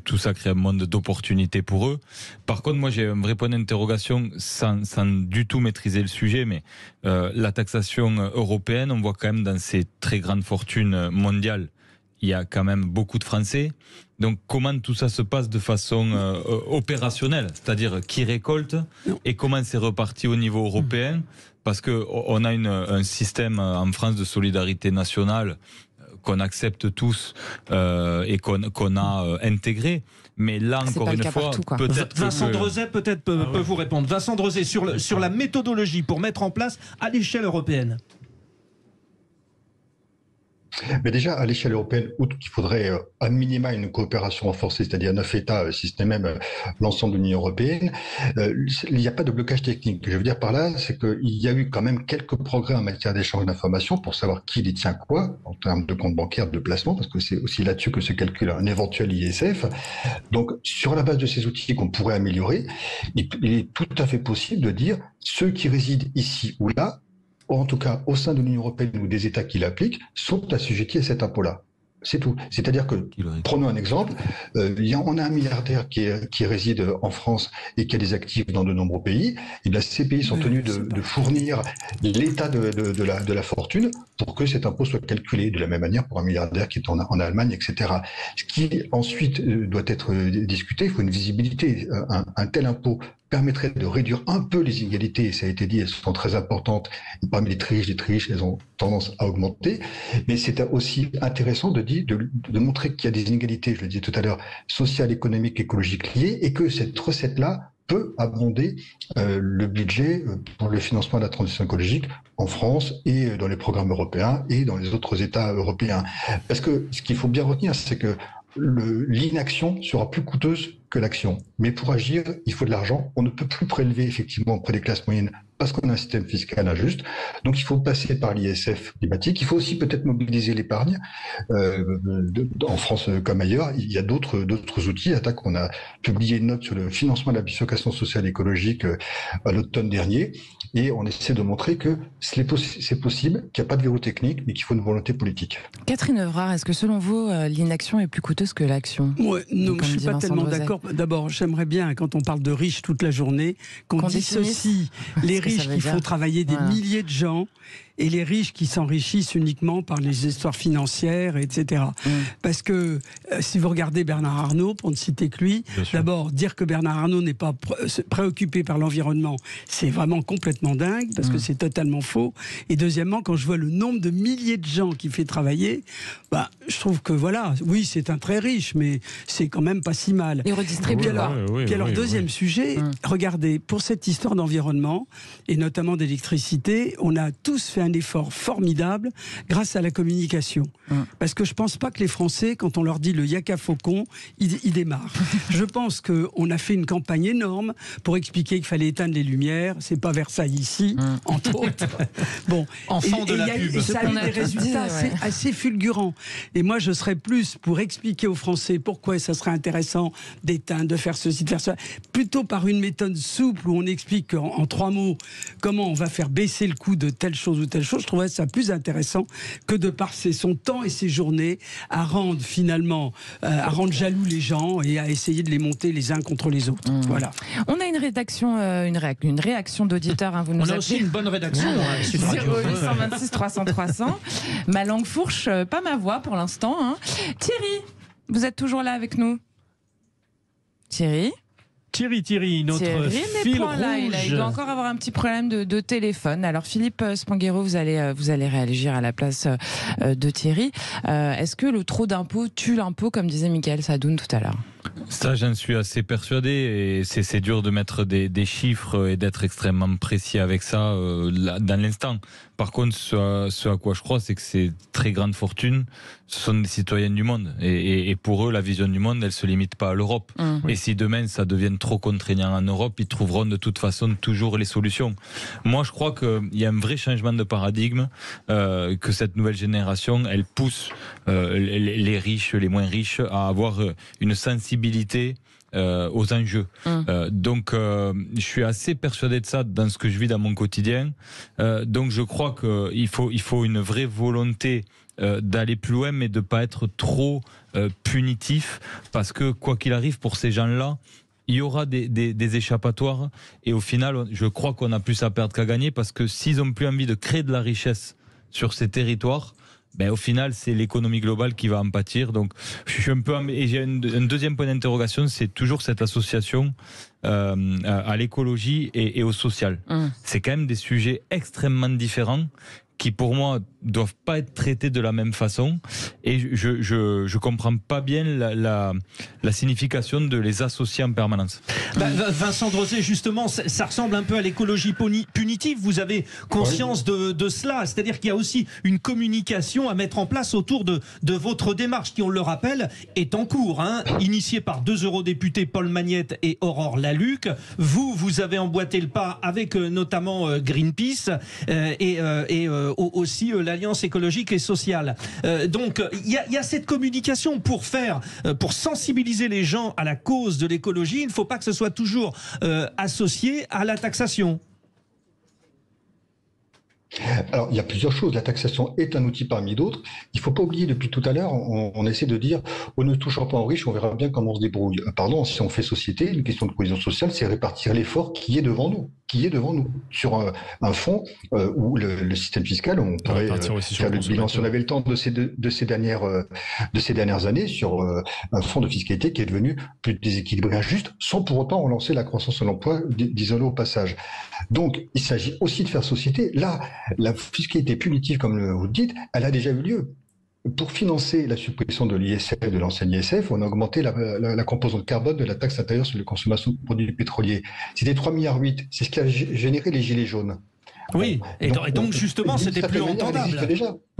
tout ça crée un monde d'opportunités pour eux. Par contre, moi j'ai un vrai point d'interrogation sans du tout maîtriser le sujet, mais la taxation européenne, on voit quand même dans ces très grandes fortunes mondiales, il y a quand même beaucoup de Français. Donc comment tout ça se passe de façon opérationnelle, c'est-à-dire qui récolte et comment c'est reparti au niveau européen, parce qu'on a un système en France de solidarité nationale qu'on accepte tous et qu'on a intégré. Mais là, encore une fois, peut-être Vincent Drezet peut vous répondre. Vincent Drezet, sur la méthodologie pour mettre en place à l'échelle européenne. Mais déjà, à l'échelle européenne, outre qu'il faudrait à minima une coopération renforcée, c'est-à-dire 9 États, si ce n'est même l'ensemble de l'Union européenne, il n'y a pas de blocage technique. Ce que je veux dire par là, c'est qu'il y a eu quand même quelques progrès en matière d'échange d'informations pour savoir qui détient quoi, en termes de compte bancaire, de placement, parce que c'est aussi là-dessus que se calcule un éventuel ISF. Donc, sur la base de ces outils qu'on pourrait améliorer, il est tout à fait possible de dire ceux qui résident ici ou là, en tout cas au sein de l'Union européenne ou des États qui l'appliquent, sont assujettis à cet impôt-là. C'est tout. C'est-à-dire que, prenons un exemple, on a un milliardaire qui réside en France et qui a des actifs dans de nombreux pays, et bien ces pays sont tenus de fournir l'état de la fortune pour que cet impôt soit calculé de la même manière pour un milliardaire qui est en Allemagne, etc. Ce qui ensuite doit être discuté, il faut une visibilité. Un tel impôt permettrait de réduire un peu les inégalités, et ça a été dit, elles sont très importantes, et parmi les très riches, elles ont tendance à augmenter, mais c'est aussi intéressant de montrer qu'il y a des inégalités, je le disais tout à l'heure, sociales, économiques, écologiques liées, et que cette recette-là peut abonder le budget pour le financement de la transition écologique en France et dans les programmes européens et dans les autres États européens. Parce que ce qu'il faut bien retenir, c'est que l'inaction sera plus coûteuse que l'action. Mais pour agir, il faut de l'argent. On ne peut plus prélever effectivement auprès des classes moyennes parce qu'on a un système fiscal injuste. Donc il faut passer par l'ISF climatique. Il faut aussi peut-être mobiliser l'épargne. En France comme ailleurs, il y a d'autres outils. Attaque, on a publié une note sur le financement de la bifurcation sociale et écologique à l'automne dernier. Et on essaie de montrer que c'est possible, qu'il n'y a pas de verrou technique, mais qu'il faut une volonté politique. Catherine Evrard, est-ce que selon vous, l'inaction est plus coûteuse que l'action? Non, je ne suis pas tellement d'accord. D'abord, j'aimerais bien, quand on parle de riches toute la journée, qu'on dissocie les riches qui font travailler des milliers de gens et les riches qui s'enrichissent uniquement par les histoires financières, etc. Parce que si vous regardez Bernard Arnault, pour ne citer que lui, d'abord, dire que Bernard Arnault n'est pas préoccupé par l'environnement, c'est vraiment complètement dingue, parce que c'est totalement faux. Et deuxièmement, quand je vois le nombre de milliers de gens qu'il fait travailler, je trouve que voilà, oui, c'est un très riche, mais c'est quand même pas si mal. Et redistribue. Puis alors, deuxième sujet, regardez, pour cette histoire d'environnement, et notamment d'électricité, on a tous fait un effort formidable grâce à la communication. Parce que je pense pas que les Français, quand on leur dit le yaka faucon, ils démarrent. Je pense qu'on a fait une campagne énorme pour expliquer qu'il fallait éteindre les lumières. C'est pas Versailles ici, entre autres. Bon, enfant de la pub. Et ça a eu des résultats assez fulgurants. Et moi, je serais plus pour expliquer aux Français pourquoi ça serait intéressant d'éteindre, de faire ceci, de faire ça, plutôt par une méthode souple où on explique en 3 mots comment on va faire baisser le coût de telle chose ou telle chose. Je trouverais ça plus intéressant que de passer son temps et ses journées à rendre finalement, à rendre jaloux les gens et à essayer de les monter les uns contre les autres. Voilà. On a une rédaction, une réaction d'auditeurs. Hein, on a aussi une bonne rédaction. 0826 300 300. Ma langue fourche, pas ma voix pour l'instant. Hein. Thierry, vous êtes toujours là avec nous? Thierry, notre fil rouge. Il doit encore avoir un petit problème de téléphone. Alors Philippe Spanghero, vous allez réagir à la place de Thierry. Est-ce que le trop d'impôts tue l'impôt, comme disait Mickaël Sadoun tout à l'heure? Ça, j'en suis assez persuadé, et c'est dur de mettre des chiffres et d'être extrêmement précis avec ça dans l'instant. Par contre, ce à quoi je crois, c'est que ces très grandes fortunes, ce sont des citoyens du monde. Et pour eux, la vision du monde, elle se limite pas à l'Europe. Et si demain, ça devient trop contraignant en Europe, ils trouveront de toute façon toujours les solutions. Moi, je crois qu'il y a un vrai changement de paradigme, que cette nouvelle génération, elle pousse les riches, les moins riches, à avoir une sensibilité aux enjeux. Donc je suis assez persuadé de ça dans ce que je vis dans mon quotidien. Donc je crois qu'il faut une vraie volonté d'aller plus loin, mais de ne pas être trop punitif, parce que quoi qu'il arrive, pour ces gens-là, il y aura des échappatoires, et au final, je crois qu'on a plus à perdre qu'à gagner, parce que s'ils n'ont plus envie de créer de la richesse sur ces territoires, au final, c'est l'économie globale qui va en pâtir. Donc, je suis un peu. Et j'ai un deuxième point d'interrogation, c'est toujours cette association à l'écologie et au social. C'est quand même des sujets extrêmement différents, qui pour moi doivent pas être traités de la même façon, et je comprends pas bien la signification de les associer en permanence. Vincent Drosé, justement, ça ressemble un peu à l'écologie punitive. Vous avez conscience de cela, c'est-à-dire qu'il y a aussi une communication à mettre en place autour de votre démarche, qui, on le rappelle, est en cours, initiée par 2 eurodéputés, Paul Magnette et Aurore Lalucq. Vous avez emboîté le pas avec notamment Greenpeace et aussi l'Alliance écologique et sociale. Donc il y a cette communication pour sensibiliser les gens à la cause de l'écologie. Il ne faut pas que ce soit toujours associé à la taxation. Alors, il y a plusieurs choses. La taxation est un outil parmi d'autres. Il ne faut pas oublier, depuis tout à l'heure, on essaie de dire on ne touchera pas aux riches, on verra bien comment on se débrouille. Pardon, si on fait société, une question de cohésion sociale, c'est répartir l'effort qui est devant nous. Sur un fonds où le système fiscal, on pourrait faire le bilan, si on avait le temps, de ces dernières années, sur un fonds de fiscalité qui est devenu plus déséquilibré, injuste, sans pour autant relancer la croissance de l'emploi, disons-le au passage. Donc, il s'agit aussi de faire société. Là, la fiscalité punitive, comme vous le dites, elle a déjà eu lieu. Pour financer la suppression de l'ISF, de l'ancienne ISF, on a augmenté la composante carbone de la taxe intérieure sur les consommations de produits pétroliers. C'était 3,8 milliards. C'est ce qui a généré les gilets jaunes. Oui, et donc justement, c'était plus entendable.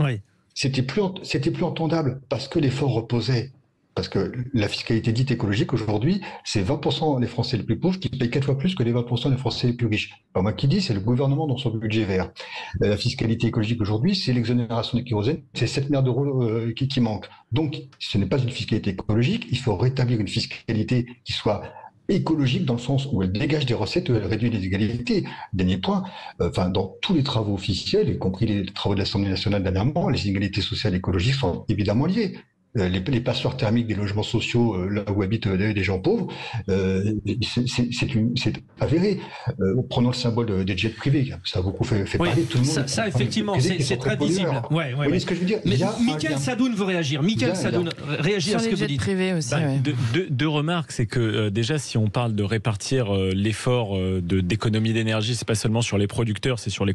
Oui. C'était plus entendable, parce que l'effort reposait. Parce que la fiscalité dite écologique, aujourd'hui, c'est 20% des Français les plus pauvres qui payent 4 fois plus que les 20% des Français les plus riches. Pas moi qui dis, c'est le gouvernement dans son budget vert. La fiscalité écologique aujourd'hui, c'est l'exonération du kérosène, c'est 7 milliards d'euros qui manquent. Donc, ce n'est pas une fiscalité écologique, il faut rétablir une fiscalité qui soit écologique, dans le sens où elle dégage des recettes, où elle réduit les inégalités. Dernier point, dans tous les travaux officiels, y compris les travaux de l'Assemblée nationale dernièrement, les inégalités sociales et écologiques sont évidemment liées. Les passoires thermiques des logements sociaux, là où habitent des gens pauvres, c'est avéré. Prenons le symbole des jets privés, ça a beaucoup fait parler. Tout le monde ça effectivement, c'est très visible. Vous voyez ce que je veux dire? Mais Mickaël Sadoun veut réagir. Mickaël Sadoun, réagir à ce que vous dites. Privés aussi, deux remarques, c'est que déjà, si on parle de répartir l'effort d'économie d'énergie, c'est pas seulement sur les producteurs, c'est sur les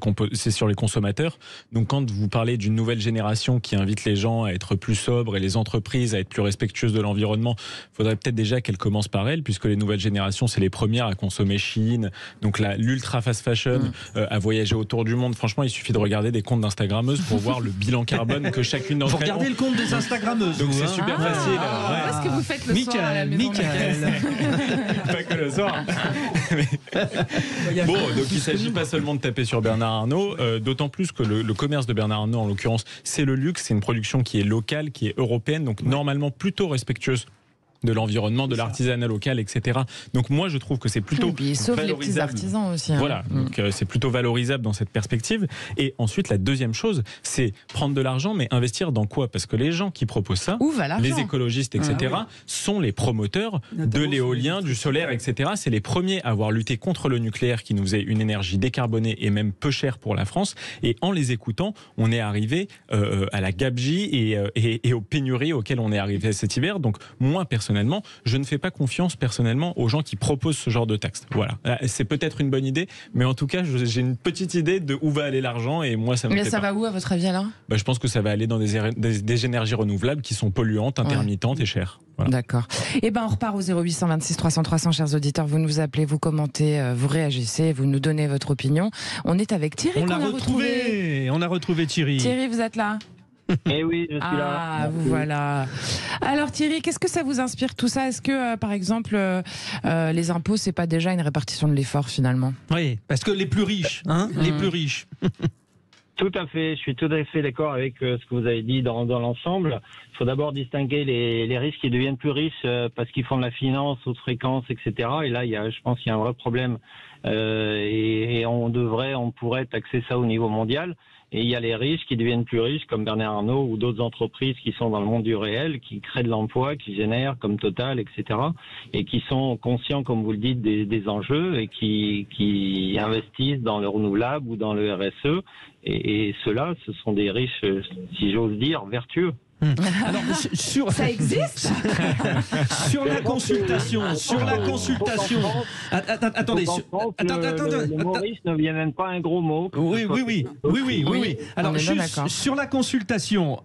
consommateurs. Donc quand vous parlez d'une nouvelle génération qui invite les gens à être plus sobres et les entreprises à être plus respectueuses de l'environnement, il faudrait peut-être déjà qu'elles commencent par elles, puisque les nouvelles générations, c'est les premières à consommer Chine, donc l'ultra fast fashion, à voyager autour du monde. Franchement, il suffit de regarder des comptes d'Instagrammeuses pour voir le bilan carbone que chacune d'entre elles ont. Vous regardez le compte des Instagrammeuses. Donc c'est super facile. Qu'est-ce que vous faites le soir à la maison? Pas que le soir. Bon, donc il ne s'agit pas seulement de taper sur Bernard Arnault, d'autant plus que le commerce de Bernard Arnault, en l'occurrence, c'est le luxe, c'est une production qui est locale, qui est européenne, donc normalement plutôt respectueuse de l'environnement, de l'artisanat local, etc. Donc moi je trouve que c'est plutôt valorisable. Les petits artisans aussi. Voilà, donc c'est plutôt valorisable dans cette perspective. Et ensuite la deuxième chose, c'est prendre de l'argent, mais investir dans quoi? Parce que les gens qui proposent ça, les écologistes, etc., sont les promoteurs de l'éolien, du solaire, etc. C'est les premiers à avoir lutté contre le nucléaire, qui nous est une énergie décarbonée et même peu chère pour la France. Et en les écoutant, on est arrivé à la gabegie et aux pénuries auxquelles on est arrivé cet hiver. Donc moi personnellement, personnellement, je ne fais pas confiance personnellement aux gens qui proposent ce genre de taxe. Voilà, c'est peut-être une bonne idée, mais en tout cas, j'ai une petite idée de où va aller l'argent et moi, ça me plaît pas. Mais ça va où, à votre avis, alors ? Je pense que ça va aller dans des énergies renouvelables qui sont polluantes, intermittentes et chères. Voilà. D'accord. Et on repart au 0800 26 300 300, chers auditeurs. Vous nous appelez, vous commentez, vous réagissez, vous nous donnez votre opinion. On est avec Thierry. On l'a retrouvé. On a retrouvé Thierry. Thierry, vous êtes là ? Eh oui, je suis là. Ah, vous voilà. Alors Thierry, qu'est-ce que ça vous inspire tout ça ? Est-ce que, par exemple, les impôts, c'est pas déjà une répartition de l'effort finalement ? Oui, parce que les plus riches, les plus riches. Tout à fait, je suis tout à fait d'accord avec ce que vous avez dit dans l'ensemble. Il faut d'abord distinguer les riches qui deviennent plus riches parce qu'ils font de la finance, haute fréquence, etc. Et là, je pense qu'il y a un vrai problème et on pourrait taxer ça au niveau mondial. Et il y a les riches qui deviennent plus riches, comme Bernard Arnault ou d'autres entreprises qui sont dans le monde du réel, qui créent de l'emploi, qui génèrent, comme Total, etc. Et qui sont conscients, comme vous le dites, des enjeux et qui investissent dans le renouvelable ou dans le RSE. Et ceux-là, ce sont des riches, si j'ose dire, vertueux. Alors, ça existe. Sur la consultation. Attendez. Le mot riche ne vient même pas un gros mot. Oui. Alors, sur la consultation.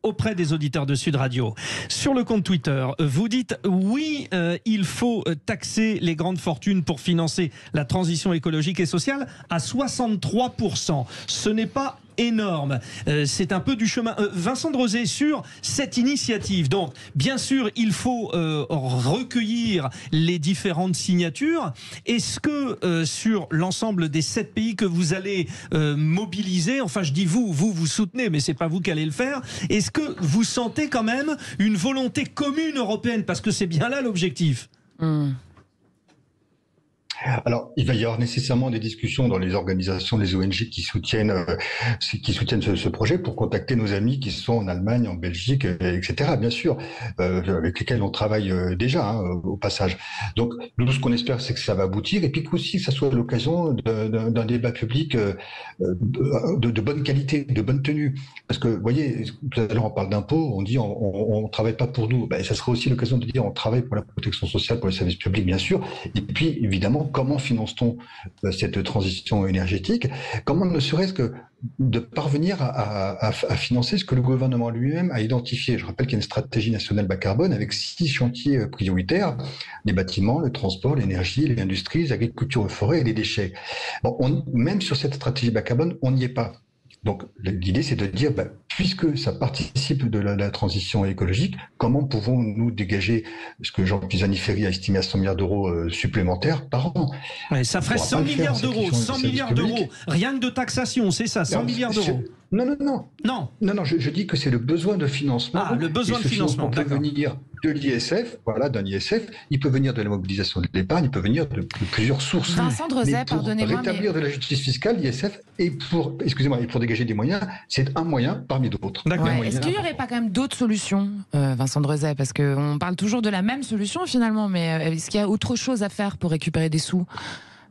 Auprès des auditeurs de Sud Radio. Sur le compte Twitter, vous dites oui, il faut taxer les grandes fortunes pour financer la transition écologique et sociale à 63%. Ce n'est pas énorme. C'est un peu du chemin. Vincent de Rosé, sur cette initiative, donc bien sûr il faut recueillir les différentes signatures. Est-ce que sur l'ensemble des 7 pays que vous allez mobiliser, enfin je dis vous soutenez, mais c'est pas vous qui allez le faire, est-ce que vous sentez quand même une volonté commune européenne, parce que c'est bien là l'objectif? Alors, il va y avoir nécessairement des discussions dans les organisations, les ONG qui soutiennent ce projet, pour contacter nos amis qui sont en Allemagne, en Belgique, etc. Bien sûr, avec lesquels on travaille déjà au passage. Donc, nous, ce qu'on espère, c'est que ça va aboutir, et puis qu'aussi que ça soit l'occasion d'un débat public de bonne qualité, de bonne tenue. Parce que, vous voyez, tout à l'heure on parle d'impôts, on dit on travaille pas pour nous. Ça serait aussi l'occasion de dire on travaille pour la protection sociale, pour les services publics, bien sûr, et puis évidemment, comment finance-t-on cette transition énergétique? Comment ne serait-ce que de parvenir à financer ce que le gouvernement lui-même a identifié? Je rappelle qu'il y a une stratégie nationale bas carbone avec 6 chantiers prioritaires: les bâtiments, le transport, l'énergie, l'industrie, l'agriculture, les forêts et les déchets. Même sur cette stratégie bas carbone, on n'y est pas. Donc l'idée, c'est de dire, puisque ça participe de la transition écologique, comment pouvons-nous dégager ce que Jean Pisani-Ferry a estimé à 100 milliards d'euros supplémentaires par an? Ça ferait 100 milliards d'euros, 100 milliards d'euros, rien que de taxation, c'est ça, 100 milliards d'euros. Non, je dis que c'est le besoin de financement. Le besoin de financement, peut venir de l'ISF, d'un ISF, il peut venir de la mobilisation de l'épargne, il peut venir de plusieurs sources. Vincent de Rosé, pardonnez-moi. Rétablir de la justice fiscale, l'ISF, et pour dégager des moyens, c'est un moyen parmi d'autres. Est-ce qu'il n'y aurait pas quand même d'autres solutions, Vincent de Rosé? Parce qu'on parle toujours de la même solution finalement, mais est-ce qu'il y a autre chose à faire pour récupérer des sous?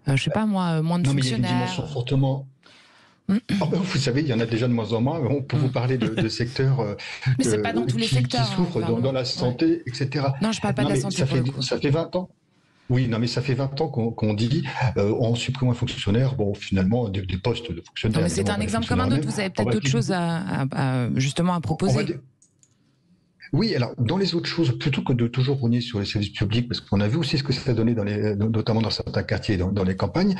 Je sais pas moi, moins de fonctionnaires. Mais il y a une dimension fortement... vous savez, il y en a déjà de moins en moins. On peut vous parler de secteurs mais c'est pas dans tous les secteurs, qui souffrent dans la santé, etc. Non, je parle pas de la santé. Ça fait 20 ans. Oui, mais ça fait 20 ans qu'on dit on supprime un fonctionnaire, finalement, des postes de fonctionnaires. Non, mais c'est un exemple comme un autre. Vous avez peut-être d'autres choses justement à proposer. Oui, alors dans les autres choses, plutôt que de toujours rogner sur les services publics, parce qu'on a vu aussi ce que ça a donné notamment dans certains quartiers, dans les campagnes,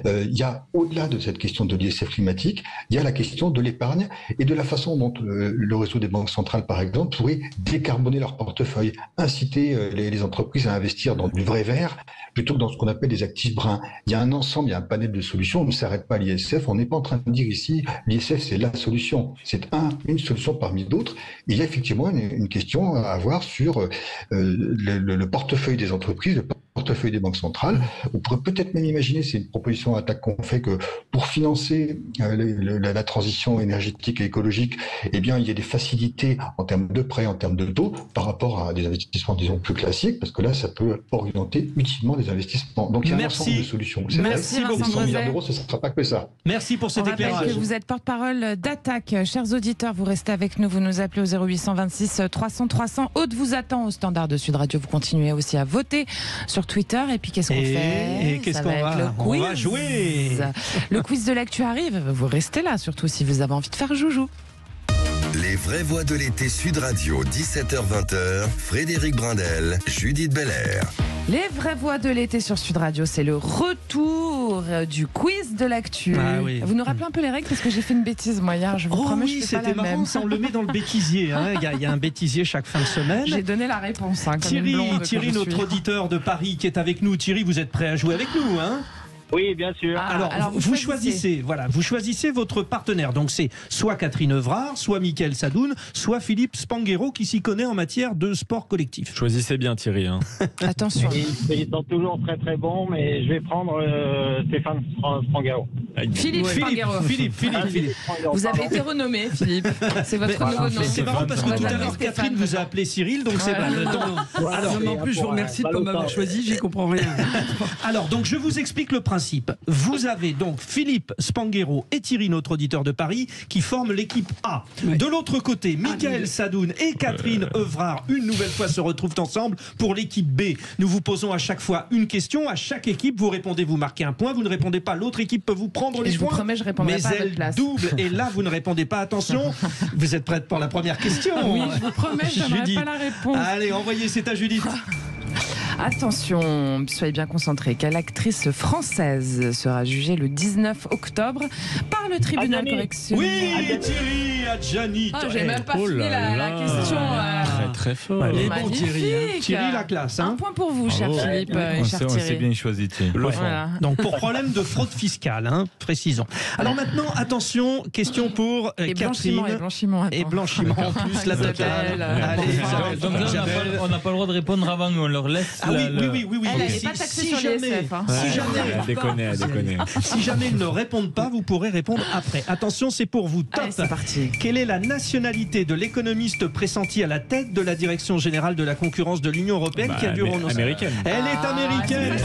il y a, au-delà de cette question de l'ISF climatique, il y a la question de l'épargne et de la façon dont le réseau des banques centrales, par exemple, pourrait décarboner leur portefeuille, inciter les entreprises à investir dans du vrai vert plutôt que dans ce qu'on appelle des actifs bruns. Il y a un ensemble, il y a un panel de solutions. On ne s'arrête pas à l'ISF. On n'est pas en train de dire ici l'ISF c'est la solution. C'est une solution parmi d'autres. Il y a effectivement une question à avoir sur le portefeuille des entreprises, le portefeuille des banques centrales. On pourrait peut-être même imaginer, c'est une proposition d'attaque qu'on fait, que pour financer la transition énergétique et écologique, eh bien, il y a des facilités en termes de prêts, en termes de taux, par rapport à des investissements, disons, plus classiques, parce que là, ça peut orienter utilement les investissements. Donc, il y a un ensemble de solutions. Merci Vincent 100 milliards d'euros, ce ne sera pas que ça. Merci pour cet éclairage. Que vous êtes porte-parole d'Attaque. Chers auditeurs, vous restez avec nous, vous nous appelez au 0826 300 300. Aude vous attend au standard de Sud Radio. Vous continuez aussi à voter sur Twitter. Et puis, qu'est-ce qu'on fait? Et qu'est-ce qu'on va? On va jouer. Le quiz de l'actu arrive. Vous restez là, surtout si vous avez envie de faire joujou. Les vraies voix de l'été Sud Radio, 17h-20h, Frédéric Brindel, Judith Belair. Les vraies voix de l'été sur Sud Radio, c'est le retour du quiz de l'actu. Ah oui. Vous nous rappelez un peu les règles parce que j'ai fait une bêtise moi hier, je vous promets, oui, je fais pas la c'était marrant, même. ça on le met dans le bêtisier. Hein. Il y a un bêtisier chaque fin de semaine. J'ai donné la réponse. Hein, Thierry, notre auditeur de Paris qui est avec nous. Thierry, vous êtes prêt à jouer avec nous, hein? Oui, bien sûr. Alors vous choisissez votre partenaire. Donc c'est soit Catherine Evrard, soit Mickaël Sadoun, soit Philippe Spanghero qui s'y connaît en matière de sport collectif. Choisissez bien Thierry. Hein. Attention. Ils sont toujours très très bons, mais je vais prendre Stéphane Spanghero. Philippe Spanghero. Philippe. Vous avez été renommé, Philippe. C'est votre nouveau nom. C'est marrant parce que tout à l'heure Catherine vous a appelé Cyril, donc c'est Alors, en plus, je vous remercie de ne pas m'avoir choisi, j'y comprends rien. Alors, donc je vous explique le principe. Vous avez donc Philippe Spanghero et Thierry, notre auditeur de Paris, qui forment l'équipe A. Oui. De l'autre côté, Mickaël Sadoun et Catherine Evrard, une nouvelle fois, se retrouvent ensemble pour l'équipe B. Nous vous posons à chaque fois une question. À chaque équipe, vous répondez, vous marquez un point. Vous ne répondez pas, l'autre équipe peut vous prendre les points. Je vous promets, je répondrai pas à votre place. Double. Et là, vous ne répondez pas. Attention, vous êtes prête pour la première question? Oui, je vous promets, je n'aurai pas la réponse. Allez, envoyez, c'est à Judith. Attention, soyez bien concentrés. Quelle actrice française sera jugée le 19 octobre par le tribunal correctionnel? Oui, Thierry Adjani. J'ai même pas fini la question. Très fort. Il est bon, Thierry. Thierry, la classe. Un point pour vous, cher Philippe et cher Thierry. On s'est bien choisi, Thierry. Voilà. Donc, pour problème de fraude fiscale, précisons. Alors maintenant, attention, question pour Catherine. Et blanchiment. En plus, la totale. Allez, donc là, on n'a pas le droit de répondre avant, on leur laisse. Ah oui. Elle n'est pas taxée sur les SF. Si jamais ils ne répondent pas, vous pourrez répondre après. Attention, c'est pour vous. Top. Allez, c'est parti. Quelle est la nationalité de l'économiste pressenti à la tête de la Direction générale de la concurrence de l'Union européenne qui a dû renoncer? Américaine. Elle est américaine.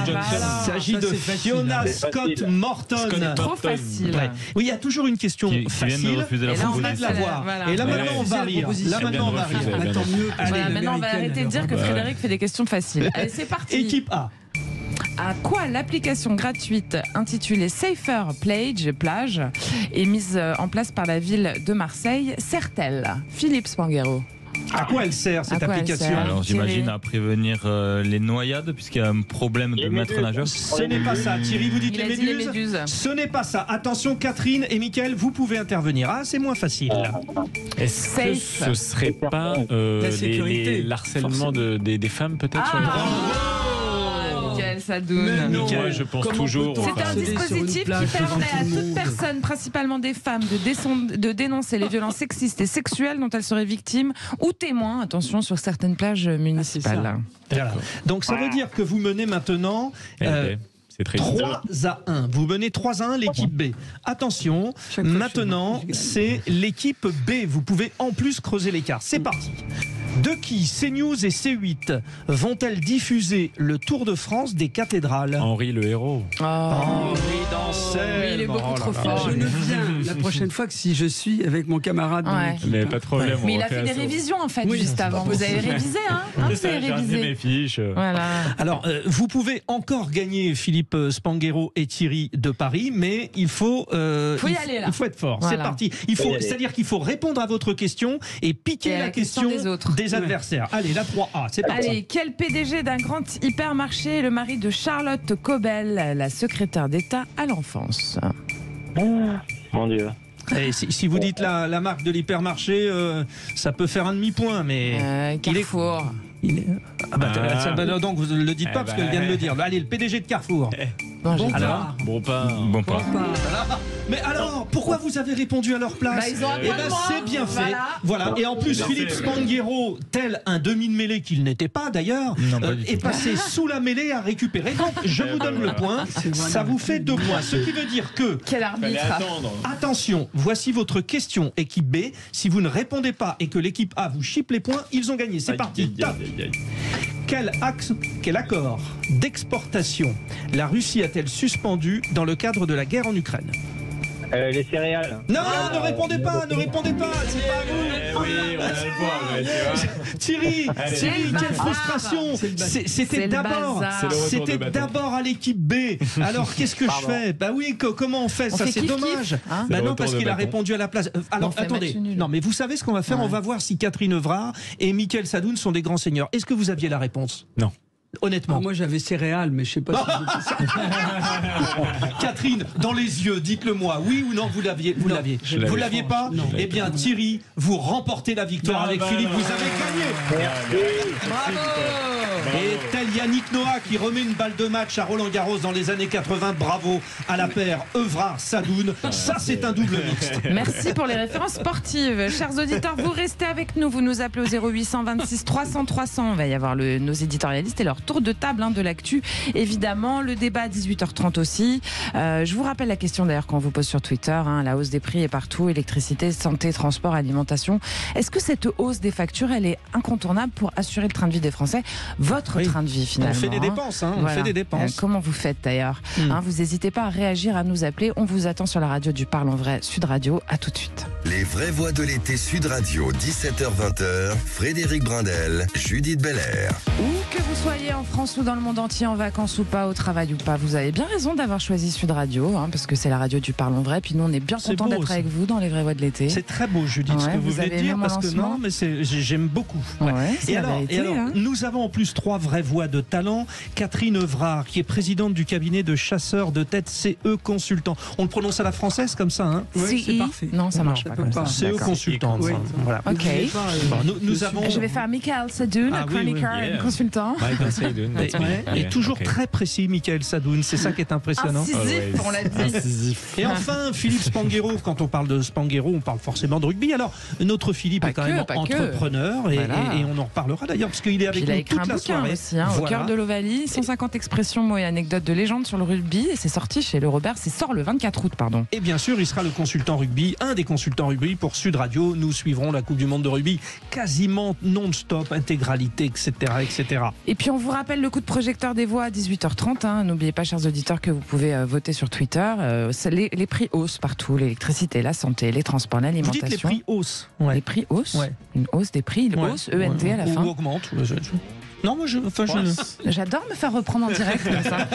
Il s'agit de Fiona Scott Morton. Trop facile. Oui, il y a toujours une question facile. Vous venez de la voir. Et là maintenant, on va rire. Maintenant, on va arrêter de dire que Frédéric fait des questions faciles. Allez, c'est parti. Équipe A. À quoi l'application gratuite intitulée Safer Plage est mise en place par la ville de Marseille sert-elle? Philippe Spanghero. À quoi elle sert cette application? Alors j'imagine à prévenir les noyades puisqu'il y a un problème de maître nageur. Ce n'est pas ça. Thierry vous dites les méduses. Ce n'est pas ça. Attention Catherine et Mickaël, vous pouvez intervenir. C'est moins facile. Est-ce que ce serait pas l'harcèlement des femmes peut-être? Mickaël Sadoun. Mickaël, je pense toujours. C'est un dispositif qui permet à toute personne, principalement des femmes, de dénoncer les violences sexistes et sexuelles dont elles seraient victimes ou témoins, attention, sur certaines plages municipales. Voilà. Donc ça veut dire que vous menez maintenant 3-1. Vous menez 3-1 l'équipe B. Attention, maintenant c'est l'équipe B. Vous pouvez en plus creuser l'écart. C'est parti. De qui CNews et C8 vont-elles diffuser le Tour de France des cathédrales? Henri le héros. Henri Dancel. Oui, il est beaucoup trop fort. Je ne viens la prochaine fois que si je suis avec mon camarade. Mais pas de problème. Mais il a fait des révisions en fait juste avant. Vous avez révisé, vous avez révisé mes fiches. Voilà. Alors, vous pouvez encore gagner Philippe Spanghero et Thierry de Paris, mais il faut y aller là. Il faut être fort. Voilà. C'est parti. C'est-à-dire qu'il faut répondre à votre question et piquer la question des autres. Des adversaires. Allez, la 3A, c'est parti. Allez, quel PDG d'un grand hypermarché est le mari de Charlotte Cobel, la secrétaire d'État à l'enfance? Mon Dieu. Et si vous dites la marque de l'hypermarché, ça peut faire un demi-point, mais Donc vous ne le dites pas parce qu'elle vient de le dire. Allez, le PDG de Carrefour. Bon pas. Mais alors, pourquoi vous avez répondu à leur place? Ils ont c'est bien fait. Voilà. Et en plus, Philippe Spanghero, tel un demi de mêlée qu'il n'était pas d'ailleurs, est passé sous la mêlée à récupérer. Donc, je vous donne le point. Ça vous fait 2 points. Ce qui veut dire que... Quel arbitre. Attention, voici votre question, équipe B. Si vous ne répondez pas et que l'équipe A vous chipe les points, ils ont gagné. C'est parti. Quel accord d'exportation la Russie a-t-elle suspendu dans le cadre de la guerre en Ukraine? Les céréales. Non, ne répondez pas, c'est pas vous. Oui, on a le point. Thierry, quelle frustration. C'était d'abord à l'équipe B. Alors qu'est-ce que je fais? Bah oui, comment on fait? Ça c'est dommage. Bah non, parce qu'il a répondu à la place. Alors attendez, non mais vous savez ce qu'on va faire? On va voir si Catherine Evrard et Mickaël Sadoun sont des grands seigneurs. Est-ce que vous aviez la réponse? Non. Honnêtement. Moi j'avais céréales, mais je sais pas si c'était ça. Catherine, dans les yeux, dites-le-moi, oui ou non, vous l'aviez Vous l'aviez pas? Eh bien Thierry, vous remportez la victoire avec Philippe, vous avez gagné. Bravo. Et tel Yannick Noah qui remet une balle de match à Roland Garros dans les années 80, bravo à la paire Evrard-Sadoun. Ça c'est un double mixte. Merci pour les références sportives. Chers auditeurs, vous restez avec nous, vous nous appelez au 0826 300 300. On va y avoir nos éditorialistes et leur tour de table de l'actu. Évidemment, le débat à 18h30 aussi. Je vous rappelle la question d'ailleurs qu'on vous pose sur Twitter. La hausse des prix est partout, électricité, santé, transport, alimentation. Est-ce que cette hausse des factures, elle est incontournable pour assurer le train de vie des Français? Votre train de vie finalement. On fait des dépenses, on fait des dépenses. Comment vous faites d'ailleurs? Vous n'hésitez pas à réagir, à nous appeler. On vous attend sur la radio du Parle en Vrai, Sud Radio. À tout de suite. Les vraies voix de l'été Sud Radio, 17h-20h. Frédéric Brindel, Judith Belair. Où que vous soyez en France ou dans le monde entier, en vacances ou pas, au travail ou pas, vous avez bien raison d'avoir choisi Sud Radio, parce que c'est la radio du Parle en Vrai. Puis nous, on est bien contents d'être avec vous dans les vraies voix de l'été. C'est très beau, Judith, ce que vous venez de dire, parce que non, mais j'aime beaucoup. Et alors, nous avons en plus 3 vraies voix de talent. Catherine Evrard, qui est présidente du cabinet de chasseurs de tête CE Consultants. On le prononce à la française comme ça, Oui, c'est parfait. Non, ça marche pas comme ça. CE Consultants. Voilà. Ok. Nous avons... Je vais faire Mickaël Sadoun, chroniqueur et consultant. Et toujours très précis, Mickaël Sadoun. C'est ça qui est impressionnant. Incisif, on l'a dit. Et enfin, Philippe Spanghero. Quand on parle de Spanghero, on parle forcément de rugby. Alors, notre Philippe est quand même entrepreneur et on en reparlera d'ailleurs, parce qu'il est avec nous toute la soirée. Aussi, au cœur de l'Ovalie, 150 expressions, mots et anecdotes de légende sur le rugby, et c'est sorti chez le Robert, c'est sort le 24 août, pardon. Et bien sûr, il sera le consultant rugby, un des consultants rugby pour Sud Radio. Nous suivrons la Coupe du Monde de rugby quasiment non-stop, intégralité, etc., etc. Et puis on vous rappelle le coup de projecteur des voix à 18h30. N'oubliez pas, chers auditeurs, que vous pouvez voter sur Twitter. Les prix haussent partout, l'électricité, la santé, les transports, l'alimentation. Vous dites les prix haussent. Les prix haussent. Une hausse des prix, hausse, ENT à la fin. Ou augmente. Non, moi j'adore me faire reprendre en direct comme ça.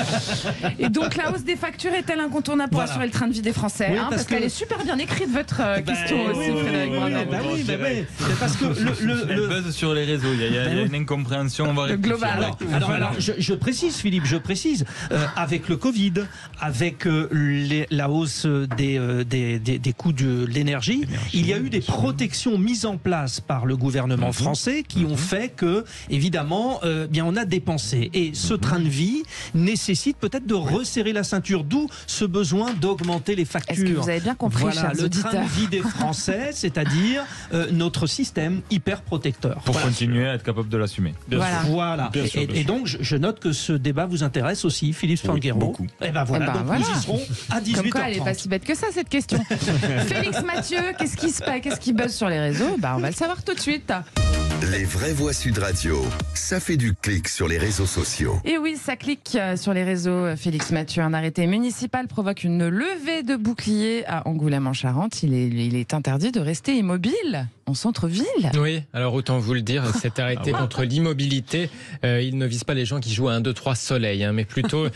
Et donc la hausse des factures est-elle incontournable pour assurer le train de vie des Français, parce qu'elle est super bien écrite, votre question aussi, Frédéric Brandel. Parce que le buzz sur les réseaux, il y a une incompréhension, on va rectifier. Alors je précise, Philippe, avec le Covid, avec la hausse des coûts de l'énergie, il y a eu des protections mises en place par le gouvernement français qui ont fait que, évidemment, bien on a dépensé. Et ce train de vie nécessite peut-être de resserrer la ceinture, d'où ce besoin d'augmenter les factures. Est-ce que vous avez bien compris, chers le auditeurs, train de vie des Français, c'est-à-dire notre système hyper protecteur. Pour continuer à être capable de l'assumer. Voilà. Et donc, je note que ce débat vous intéresse aussi, Philippe Spanghero. Beaucoup. Et ben voilà, donc nous y serons à 18h30. Comme quoi, elle n'est pas si bête que ça, cette question. Félix Mathieu, qu'est-ce qui se passe, qu'est-ce qui buzz sur les réseaux? On va le savoir tout de suite. Les vraies voix Sud Radio, ça fait du clic sur les réseaux sociaux. Et oui, ça clique sur les réseaux. Félix Mathieu, un arrêté municipal provoque une levée de boucliers à Angoulême-en-Charente. Il est interdit de rester immobile en centre-ville. Oui, alors autant vous le dire, cet arrêté contre l'immobilité, il ne vise pas les gens qui jouent à 1, 2, 3 soleil, mais plutôt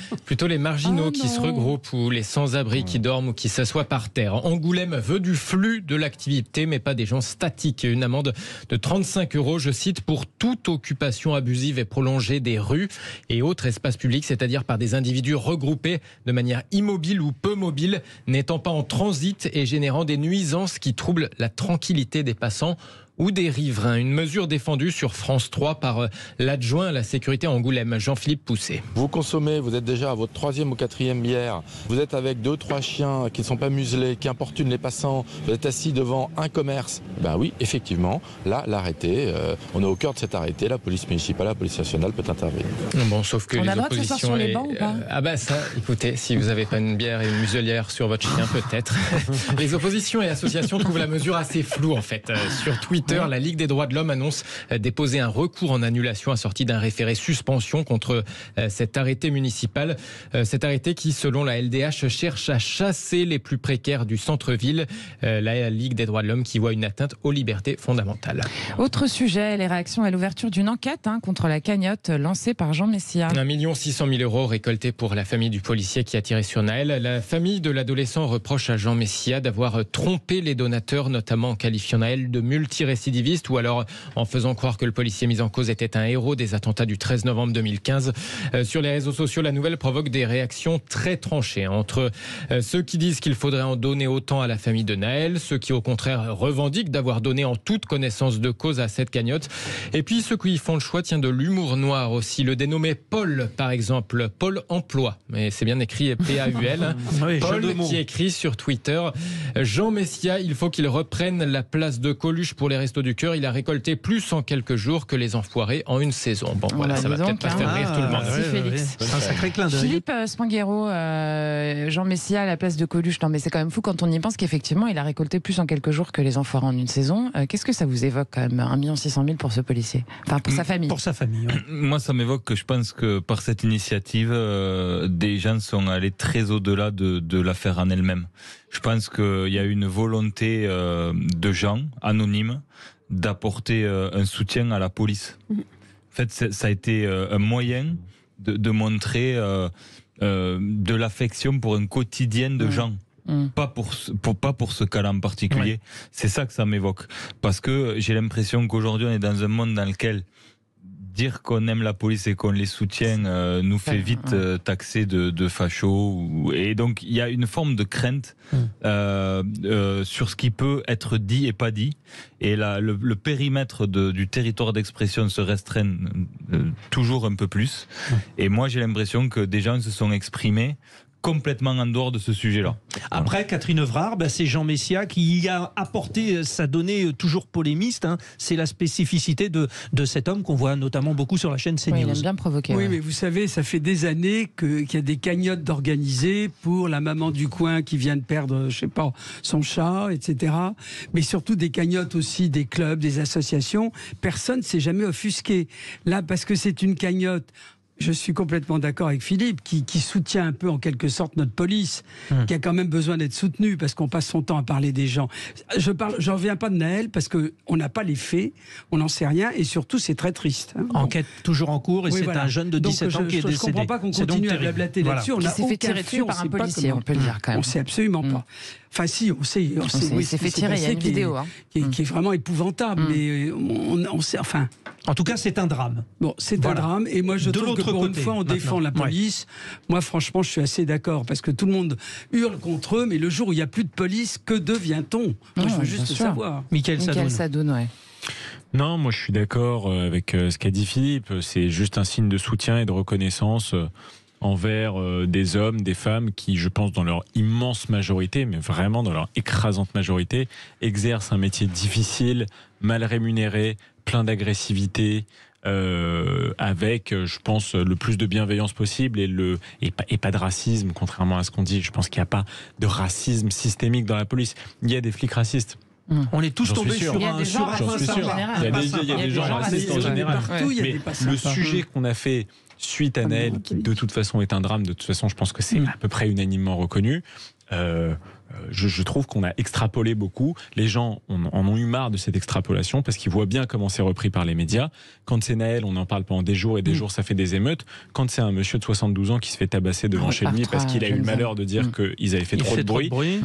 les marginaux qui se regroupent, ou les sans-abri qui dorment ou qui s'assoient par terre. Angoulême veut du flux de l'activité, mais pas des gens statiques. Une amende de 35 €, je cite, pour toute occupation abusive et prolongée des rues et autres espaces publics, c'est-à-dire par des individus regroupés de manière immobile ou peu mobile, n'étant pas en transit et générant des nuisances qui troublent la tranquillité des passants. ou des riverains. Une mesure défendue sur France 3 par l'adjoint à la sécurité à Angoulême, Jean-Philippe Pousset. Vous consommez, vous êtes déjà à votre 3e ou 4e bière, vous êtes avec 2-3 chiens qui ne sont pas muselés, qui importunent les passants, vous êtes assis devant un commerce. Ben oui, effectivement, là, l'arrêté, on est au cœur de cet arrêté, la police municipale, la police nationale peut intervenir. Bon, sauf que on a le droit de s'asseoir sur les bancs ou pas ? Ah bah ça, écoutez, si vous n'avez pas une bière et une muselière sur votre chien, peut-être. Les oppositions et associations trouvent la mesure assez floue en fait. Sur Twitter, la Ligue des droits de l'homme annonce déposer un recours en annulation assorti d'un référé suspension contre cet arrêté municipal. Cet arrêté qui, selon la LDH, cherche à chasser les plus précaires du centre-ville. La Ligue des droits de l'homme qui voit une atteinte aux libertés fondamentales. Autre sujet, les réactions à l'ouverture d'une enquête contre la cagnotte lancée par Jean Messia. 1 600 000 € récoltés pour la famille du policier qui a tiré sur Naël. La famille de l'adolescent reproche à Jean Messia d'avoir trompé les donateurs, notamment en qualifiant Naël de multirécidiviste ou alors en faisant croire que le policier mis en cause était un héros des attentats du 13 novembre 2015. Sur les réseaux sociaux, la nouvelle provoque des réactions très tranchées entre ceux qui disent qu'il faudrait en donner autant à la famille de Naël, ceux qui au contraire revendiquent d'avoir donné en toute connaissance de cause à cette cagnotte, et puis ceux qui font le choix de l'humour noir aussi. Le dénommé Paul, par exemple, Paul Emploi, mais c'est bien écrit P-A-U-L. Oui, Paul qui écrit sur Twitter: Jean Messia, il faut qu'il reprenne la place de Coluche pour les Restos du Cœur. Il a récolté plus en quelques jours que les enfoirés en une saison. Bon, voilà, ça va peut-être pas faire rire tout le monde. Merci Félix. C'est un sacré clin d'œil. Philippe Spanghero, Jean Messia à la place de Coluche. Non, mais c'est quand même fou quand on y pense qu'effectivement, il a récolté plus en quelques jours que les enfoirés en une saison. Qu'est-ce que ça vous évoque quand même, 1 600 000 pour ce policier? Enfin, pour sa famille. Pour sa famille, oui. Moi, ça m'évoque que je pense que par cette initiative, des gens sont allés très au-delà de l'affaire en elle-même. Je pense qu'il y a une volonté de gens anonymes d'apporter un soutien à la police. En fait, ça a été un moyen de montrer de l'affection pour un quotidien de gens. Pas pour ce cas-là en particulier. Ouais. C'est ça que ça m'évoque. Parce que j'ai l'impression qu'aujourd'hui, on est dans un monde dans lequel dire qu'on aime la police et qu'on les soutient nous fait vite taxer de fachos. Et donc, il y a une forme de crainte sur ce qui peut être dit et pas dit. Et là, le périmètre du territoire d'expression se restreint toujours un peu plus. Et moi, j'ai l'impression que des gens se sont exprimés complètement en dehors de ce sujet-là. Après, Catherine Evrard, c'est Jean Messia qui y a apporté sa donnée toujours polémiste. C'est la spécificité de cet homme qu'on voit notamment beaucoup sur la chaîne CNews. Oui, il aime bien provoquer. Oui, mais vous savez, ça fait des années qu'il y a des cagnottes d'organisées pour la maman du coin qui vient de perdre, je sais pas, son chat, etc. Mais surtout des cagnottes aussi des clubs, des associations. Personne ne s'est jamais offusqué. Là, parce que c'est une cagnotte. Je suis complètement d'accord avec Philippe, qui soutient un peu en quelque sorte notre police, qui a quand même besoin d'être soutenue parce qu'on passe son temps à parler des gens. Je reviens pas de Naël parce qu'on n'a pas les faits, on n'en sait rien et surtout c'est très triste. Enquête toujours en cours et oui, c'est un jeune de 17 ans qui est décédé. Je ne comprends pas qu'on continue à blablater là-dessus. On a fait tirer dessus par un policier, on peut le dire quand même. On ne sait absolument pas. Enfin si, on sait. Il s'est fait tirer, il y a une vidéo. Qui est vraiment épouvantable, mais on sait, enfin... En tout cas, c'est un drame. Bon, c'est un drame. Et moi, je trouve que pour une fois, on défend la police. Moi, franchement, je suis assez d'accord. Parce que tout le monde hurle contre eux. Mais le jour où il n'y a plus de police, que devient-on? Moi, je veux juste le savoir. Mickaël Sadoun, ouais. Non, moi, je suis d'accord avec ce qu'a dit Philippe. C'est juste un signe de soutien et de reconnaissance envers des hommes, des femmes qui, je pense, dans leur immense majorité, mais vraiment dans leur écrasante majorité, exercent un métier difficile, mal rémunéré, plein d'agressivité, avec, je pense, le plus de bienveillance possible et pas de racisme, contrairement à ce qu'on dit. Je pense qu'il n'y a pas de racisme systémique dans la police. Il y a des flics racistes. On est tous tombés sur un J'en suis sûr. Il y a des gens racistes en général. Mais le sujet qu'on a fait suite à Naël, qui de toute façon est un drame, de toute façon je pense que c'est à peu près unanimement reconnu, je trouve qu'on a extrapolé beaucoup. Les gens en ont eu marre de cette extrapolation parce qu'ils voient bien comment c'est repris par les médias. Quand c'est Naël, on en parle pendant des jours et des jours, ça fait des émeutes. Quand c'est un monsieur de 72 ans qui se fait tabasser devant chez lui parce qu'il a eu le malheur de dire qu'ils avaient fait trop de bruit.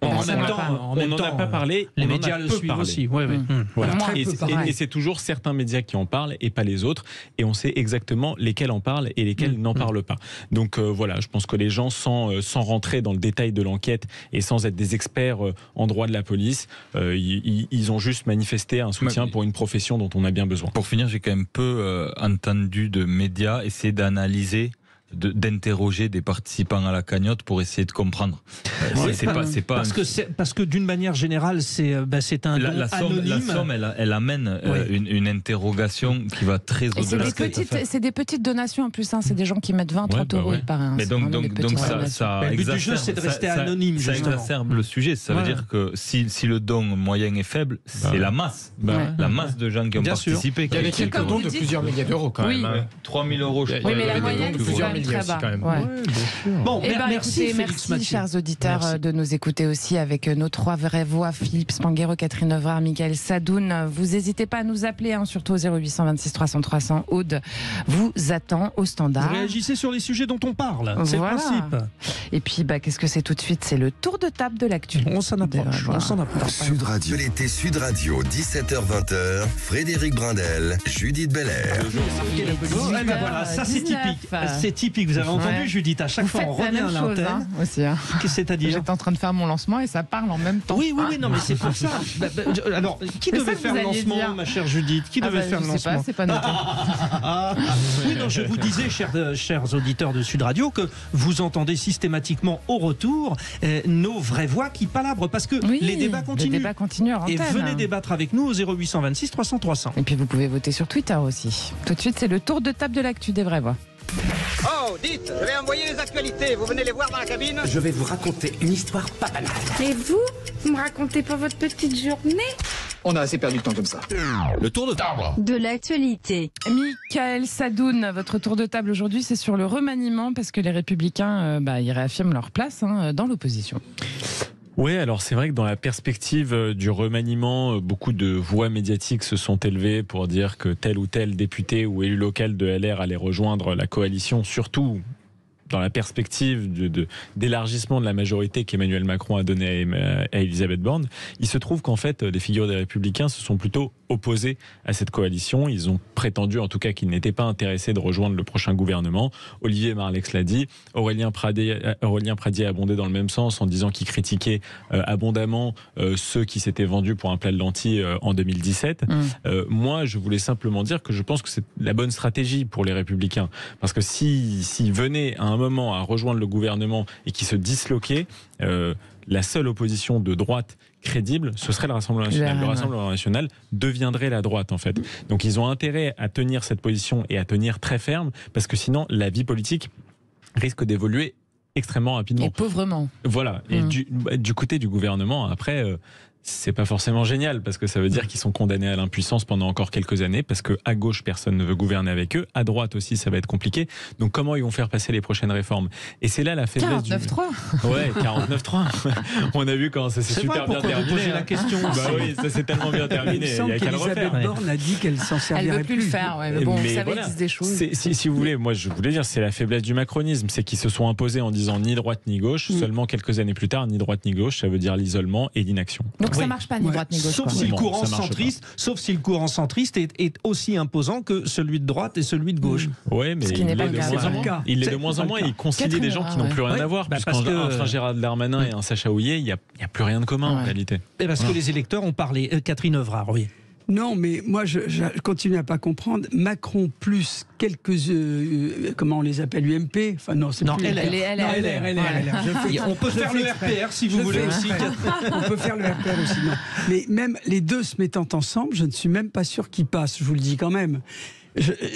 En même temps, on n'en a pas parlé. Les médias le suivent aussi. Voilà. Et c'est toujours certains médias qui en parlent et pas les autres. Et on sait exactement lesquels en parlent et lesquels n'en parlent pas. Donc voilà, je pense que les gens, sans rentrer dans le détail de l'enquête et sans être des experts en droit de la police, ils ont juste manifesté un soutien pour une profession dont on a bien besoin. Pour finir, j'ai quand même peu entendu de médias essayer d'analyser, d'interroger des participants à la cagnotte pour essayer de comprendre. Parce que d'une manière générale, c'est un don anonyme. La somme, elle amène une interrogation qui va très au-delà. C'est des petites donations en plus, hein. C'est des gens qui mettent 20-30 euros par un. Mais donc ça le but du jeu, c'est de rester anonyme. Ça exacerbe le sujet. Ça veut dire que si le don moyen est faible, c'est la masse. La masse de gens qui ont participé. Il y avait quelques dons de plusieurs milliers d'euros quand même. 3 000 euros, je crois. Oui, mais la moyenne, c'est très bas. Bon, merci chers auditeurs, de nous écouter aussi avec nos 3 vraies voix, Philippe Spanghero, Catherine Evrard, Michael Sadoun. Vous n'hésitez pas à nous appeler, surtout au 0826 300 300. Aude vous attend au standard. Vous réagissez sur les sujets dont on parle, c'est le principe. Et puis, qu'est-ce que c'est tout de suite? C'est le tour de table de l'actu. On s'en approche. Sud Radio. L'été Sud Radio, 17h-20h, Frédéric Brindel, Judith Belair. Voilà, ça c'est typique. C'est typique, vous avez entendu Judith, à chaque fois on revient à l'antenne. C'est-à-dire, j'étais en train de faire mon lancement et ça parle en même temps. Oui, non mais c'est pour ça. Alors, qui devait faire le lancement, ma chère Judith? Qui devait faire le lancement? Je sais pas, c'est pas noté. Oui, non, je vous disais, chers auditeurs de Sud Radio, que vous entendez systématiquement au retour nos vraies voix qui palabrent, parce que les débats continuent. Les débats continuent en antenne. Et venez débattre avec nous au 0826 300 300. Et puis vous pouvez voter sur Twitter aussi. Tout de suite, c'est le tour de table de l'actu des vraies voix. Oh, dites, je vais envoyer les actualités. Vous venez les voir dans la cabine? Je vais vous raconter une histoire pas banale. Et vous me racontez pas votre petite journée? On a assez perdu de temps comme ça. Le tour de table de l'actualité. Michael Sadoun, votre tour de table aujourd'hui, c'est sur le remaniement, parce que les Républicains, ils réaffirment leur place dans l'opposition. Oui, alors c'est vrai que dans la perspective du remaniement, beaucoup de voix médiatiques se sont élevées pour dire que tel ou tel député ou élu local de LR allait rejoindre la coalition, surtout dans la perspective d'élargissement de la majorité qu'Emmanuel Macron a donnée à Elisabeth Borne. Il se trouve qu'en fait, les figures des Républicains se sont plutôt opposés à cette coalition. Ils ont prétendu en tout cas qu'ils n'étaient pas intéressés de rejoindre le prochain gouvernement. Olivier Marleix l'a dit. Aurélien Pradier a abondé dans le même sens en disant qu'il critiquait abondamment ceux qui s'étaient vendus pour un plat de lentilles en 2017. Moi, je voulais simplement dire que je pense que c'est la bonne stratégie pour les Républicains. Parce que s'ils venaient à un moment à rejoindre le gouvernement et qui se disloquaient, la seule opposition de droite crédible, ce serait le Rassemblement national. Le Rassemblement national deviendrait la droite, en fait. Donc ils ont intérêt à tenir cette position et à tenir très ferme, parce que sinon, la vie politique risque d'évoluer extrêmement rapidement. Et pauvrement. Voilà. Et du côté du gouvernement, après... c'est pas forcément génial, parce que ça veut dire qu'ils sont condamnés à l'impuissance pendant encore quelques années, parce que à gauche personne ne veut gouverner avec eux, à droite aussi ça va être compliqué. Donc comment ils vont faire passer les prochaines réformes? Et c'est là la faiblesse 49.3. Ouais, 49.3. On a vu comment ça s'est super bien terminé. Vous posez la question. Bah oui, ça s'est tellement bien terminé. Il semble qu'Elisabeth Borne a dit qu'elle s'en servirait plus. Elle veut plus le faire. Ouais, mais bon, vous savez qu'il existe des choses. Si vous voulez, moi je voulais dire, c'est la faiblesse du macronisme, c'est qu'ils se sont imposés en disant ni droite ni gauche. Seulement quelques années plus tard, ni droite ni gauche, ça veut dire l'isolement et l'inaction. Donc ça marche pas ni droite. Sauf si le courant centriste est aussi imposant que celui de droite et celui de gauche. Oui, mais il est de moins en moins. Il concilie des gens qui n'ont plus rien à voir. Puisqu'entre un Gérald Darmanin et un Sacha Houlié, il n'y a plus rien de commun en réalité. Et parce que les électeurs ont parlé. Catherine Evrard, oui. Non, mais moi, je continue à pas comprendre. Macron plus quelques, comment on les appelle, UMP? Enfin, non, c'est plus... LR. On peut faire le RPR, si vous voulez aussi. On peut faire le RPR aussi, non. Mais même les deux se mettant ensemble, je ne suis même pas sûr qu'ils passent, je vous le dis quand même.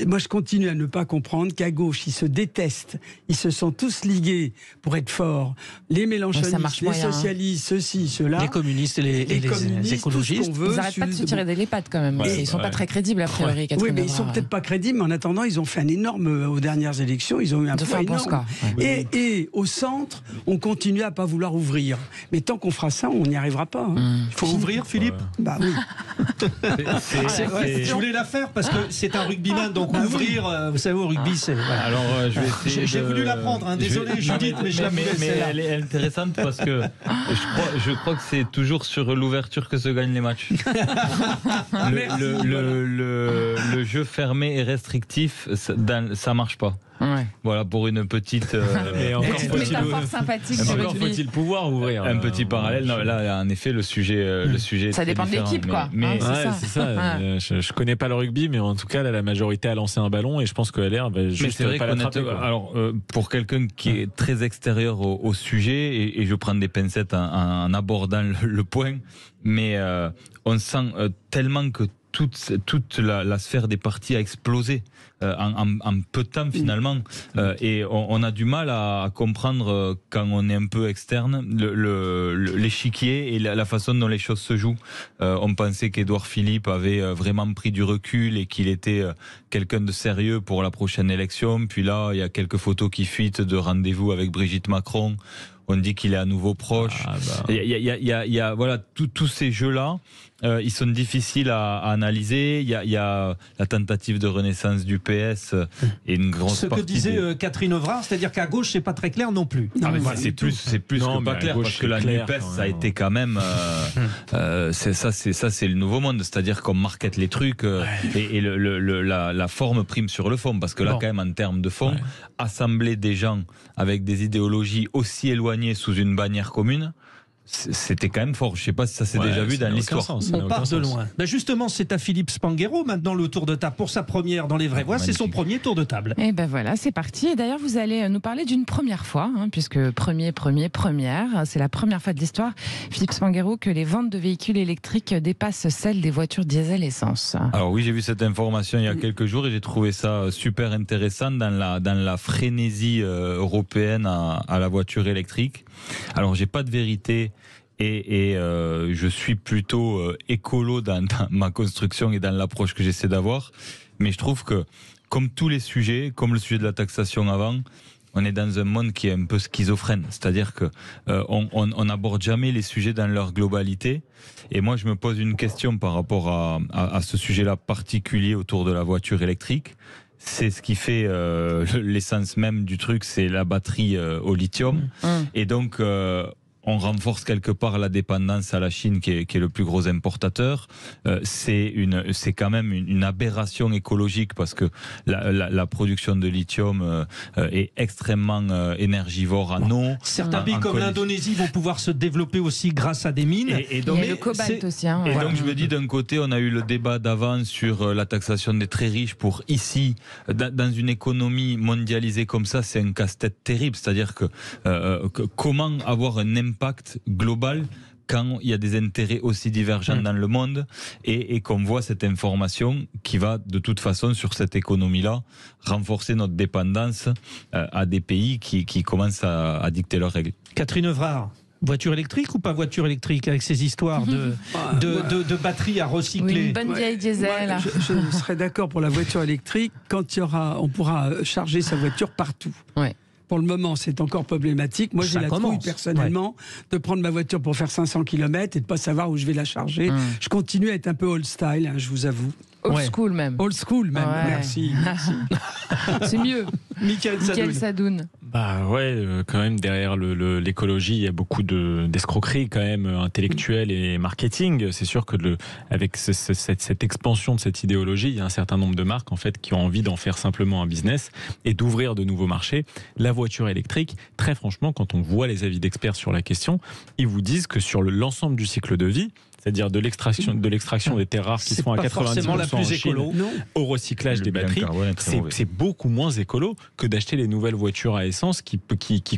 Moi, je continue à ne pas comprendre qu'à gauche, ils se détestent. Ils se sont tous ligués pour être forts. Les mélenchonistes, les socialistes, ceux-ci, ceux-là. Les communistes et les écologistes. Ils n'arrêtent pas de se tirer des pattes quand même. Ils ne sont pas très crédibles, a priori. Oui, mais ils ne sont peut-être pas crédibles. Mais en attendant, ils ont fait un énorme... Aux dernières élections, ils ont eu un poids énorme. Et au centre, on continue à ne pas vouloir ouvrir. Mais tant qu'on fera ça, on n'y arrivera pas. Il faut ouvrir, Philippe? Bah oui. Je voulais la faire parce que c'est un rugby rugbyman, donc ouvrir, vous savez, au rugby, c'est... Voilà. Alors, je vais essayer J'ai voulu l'apprendre, désolé Judith, mais je la voulais. Mais elle est intéressante parce que je crois que c'est toujours sur l'ouverture que se gagnent les matchs. Le jeu fermé et restrictif, ça marche pas. Ouais. Voilà pour une petite métaphore sympathique. Encore faut-il pouvoir ouvrir un petit parallèle. Non, là, en effet, le sujet ça dépend de l'équipe, quoi. Mais c'est ça. Je connais pas le rugby, mais en tout cas, là, la majorité a lancé un ballon et je pense que LR va juste pas l'attraper. Alors, pour quelqu'un qui est très extérieur au sujet, et je prends des pincettes en abordant le point, mais on sent tellement que toute la sphère des partis a explosé en peu de temps finalement, et on a du mal à comprendre quand on est un peu externe l'échiquier et la façon dont les choses se jouent. On pensait qu'Édouard Philippe avait vraiment pris du recul et qu'il était quelqu'un de sérieux pour la prochaine élection, puis là il y a quelques photos qui fuitent de rendez-vous avec Brigitte Macron. On dit qu'il est à nouveau proche. Il y a voilà tous ces jeux-là. Ils sont difficiles à analyser. Il y a la tentative de renaissance du PS et une grosse ce que disait Catherine Evrard, c'est-à-dire qu'à gauche c'est pas très clair non plus. C'est plus que pas clair parce que la NUPES ça a été quand même c'est le nouveau monde, c'est-à-dire qu'on market les trucs et la forme prime sur le fond, parce que là quand même en termes de fond, assembler des gens avec des idéologies aussi éloignées sous une bannière commune, c'était quand même fort. Je ne sais pas si ça s'est déjà vu dans l'histoire. On part de loin. Ben justement, c'est à Philippe Spanghero maintenant le tour de table pour sa première dans les vraies voix. C'est son premier tour de table. Et ben voilà, c'est parti. Et d'ailleurs, vous allez nous parler d'une première fois, puisque première. C'est la première fois de l'histoire, Philippe Spanghero, que les ventes de véhicules électriques dépassent celles des voitures diesel-essence. Alors oui, j'ai vu cette information il y a quelques jours et j'ai trouvé ça super intéressant dans la frénésie européenne à la voiture électrique. Alors j'ai pas de vérité et je suis plutôt écolo dans ma construction et dans l'approche que j'essaie d'avoir, mais je trouve que comme tous les sujets, comme le sujet de la taxation avant, on est dans un monde qui est un peu schizophrène, c'est-à-dire que on n'aborde jamais les sujets dans leur globalité. Et moi je me pose une question par rapport à ce sujet-là particulier autour de la voiture électrique. C'est ce qui fait l'essence même du truc, c'est la batterie au lithium. Et donc, on renforce quelque part la dépendance à la Chine, qui est le plus gros importateur. C'est quand même une aberration écologique, parce que la production de lithium est extrêmement énergivore en eau. Certains pays comme l'Indonésie vont pouvoir se développer aussi grâce à des mines. Et donc, le cobalt aussi. Donc je me dis, d'un côté, on a eu le débat d'avant sur la taxation des très riches pour ici, dans une économie mondialisée comme ça, c'est un casse-tête terrible. C'est-à-dire que comment avoir un impact global quand il y a des intérêts aussi divergents dans le monde et qu'on voit cette information qui va de toute façon sur cette économie-là renforcer notre dépendance à des pays qui commencent à dicter leurs règles. Catherine Evrard, voiture électrique ou pas voiture électrique, avec ces histoires de batteries à recycler? Oui, une bonne vieille diesel. Je serais d'accord pour la voiture électrique quand on pourra charger sa voiture partout. Ouais. Pour le moment, c'est encore problématique. Moi, j'ai la trouille personnellement de prendre ma voiture pour faire 500 km et de ne pas savoir où je vais la charger. Je continue à être un peu old style, je vous avoue. Old school même. Old school même, merci. C'est mieux. Michael Sadoun. Bah ouais, quand même derrière l'écologie, il y a beaucoup d'escroqueries quand même intellectuelles et marketing. C'est sûr que avec cette expansion de cette idéologie, il y a un certain nombre de marques en fait qui ont envie d'en faire simplement un business et d'ouvrir de nouveaux marchés. La voiture électrique, très franchement, quand on voit les avis d'experts sur la question, ils vous disent que sur l'ensemble du cycle de vie, c'est-à-dire de l'extraction des terres rares qui sont à 90% en Chine, au recyclage des batteries, c'est beaucoup moins écolo que d'acheter les nouvelles voitures à essence qui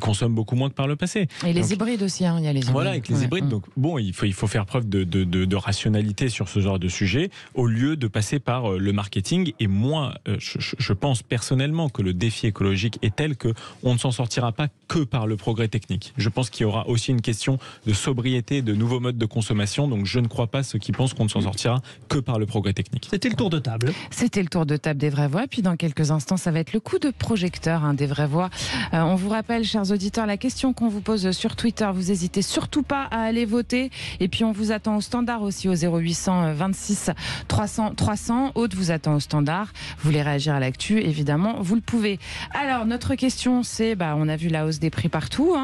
consomment beaucoup moins que par le passé. Et les hybrides aussi, il y a les hybrides. Voilà, avec les hybrides. Donc bon, il faut faire preuve de rationalité sur ce genre de sujet au lieu de passer par le marketing. Et moi, je pense personnellement que le défi écologique est tel qu'on ne s'en sortira pas que par le progrès technique. Je pense qu'il y aura aussi une question de sobriété, de nouveaux modes de consommation. Donc je ne crois pas ceux qui pensent qu'on ne s'en sortira que par le progrès technique. C'était le tour de table. C'était le tour de table des vraies voix. Puis dans quelques instants, ça va être le coup de projecteur des vraies voix. On vous rappelle, chers auditeurs, la question qu'on vous pose sur Twitter. Vous n'hésitez surtout pas à aller voter. Et puis on vous attend au standard aussi au 0800 26 300 300. Aude vous attend au standard. Vous voulez réagir à l'actu, évidemment, vous le pouvez. Alors notre question, c'est, on a vu la hausse des prix partout,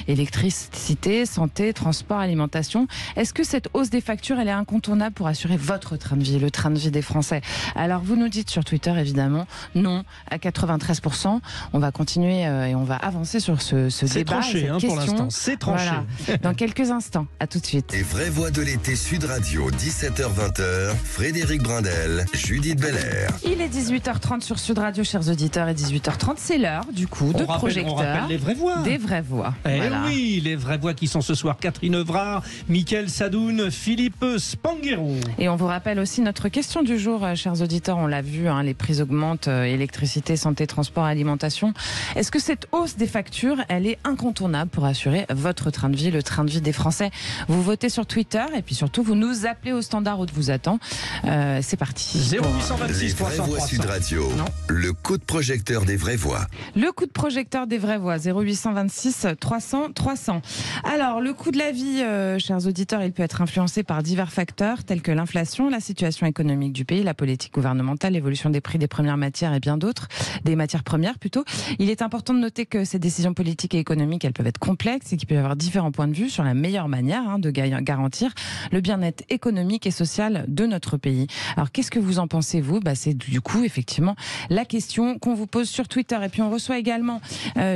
électricité, santé, transport, alimentation. Est-ce que cette hausse des factures, elle est incontournable pour assurer votre train de vie, le train de vie des Français? Alors vous nous dites sur Twitter, évidemment, non à 93%. On va continuer et on va avancer sur ce débat. Tranché, cette pour l'instant. C'est tranché. Voilà. Dans quelques instants. À tout de suite. Les vraies voix de l'été Sud Radio, 17h-20h. Frédéric Brindel, Judith Belair. Il est 18h30 sur Sud Radio, chers auditeurs, et 18h30, c'est l'heure du coup de projecteur. On rappelle les vraies voix. Des vraies voix. Voilà. Oui, les vraies voix qui sont ce soir Catherine Evrard, Mickaël Sadoun, Philippe Spanghero. Et on vous rappelle aussi notre question du jour, chers auditeurs, on l'a vu, les prix augmentent, électricité, santé, transport, alimentation. Est-ce que cette hausse des factures, elle est incontournable pour assurer votre train de vie, le train de vie des Français? Vous votez sur Twitter et puis surtout vous nous appelez au standard où vous attend. C'est parti. 0826 Les vraies voix Sud Radio. Non. Le coup de projecteur des vraies voix. Le coup de projecteur des vraies voix, 0826 300 300. Alors, le coût de la vie, chers auditeurs, il peut être influencé par divers facteurs tels que l'inflation, la situation économique du pays, la politique gouvernementale, l'évolution des prix des premières matières et bien d'autres, des matières premières plutôt. Il est important de noter que ces décisions politiques et économiques, elles peuvent être complexes et qu'il peut y avoir différents points de vue sur la meilleure manière de garantir le bien-être économique et social de notre pays. Alors, qu'est-ce que vous en pensez, vous? C'est du coup, effectivement, la question qu'on vous pose sur Twitter. Et puis, on reçoit également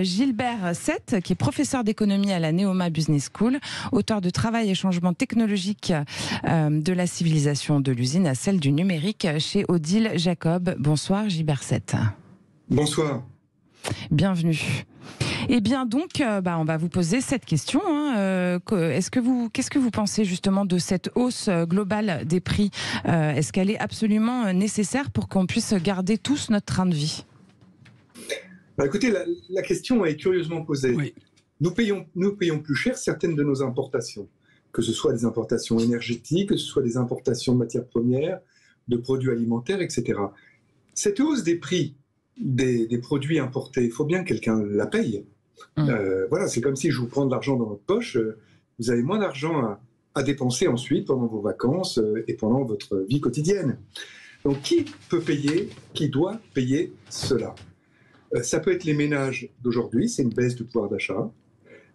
Gilbert Sett, qui est professeur d'économie à la Neoma Business School, auteur de Travail et changement technologique de la civilisation de l'usine à celle du numérique chez Odile Jacob. Bonsoir, Gilbert Sett. Bonsoir. Bienvenue. Eh bien donc, on va vous poser cette question. Qu'est-ce que vous pensez justement de cette hausse globale des prix? Est-ce qu'elle est absolument nécessaire pour qu'on puisse garder tous notre train de vie? Écoutez, la question est curieusement posée. Oui. Nous payons plus cher certaines de nos importations, que ce soit des importations énergétiques, que ce soit des importations de matières premières, de produits alimentaires, etc. Cette hausse des prix des produits importés, il faut bien que quelqu'un la paye. Voilà, c'est comme si je vous prends de l'argent dans votre poche, vous avez moins d'argent à dépenser ensuite pendant vos vacances et pendant votre vie quotidienne. Donc qui peut payer, qui doit payer cela? Ça peut être les ménages d'aujourd'hui, c'est une baisse du pouvoir d'achat.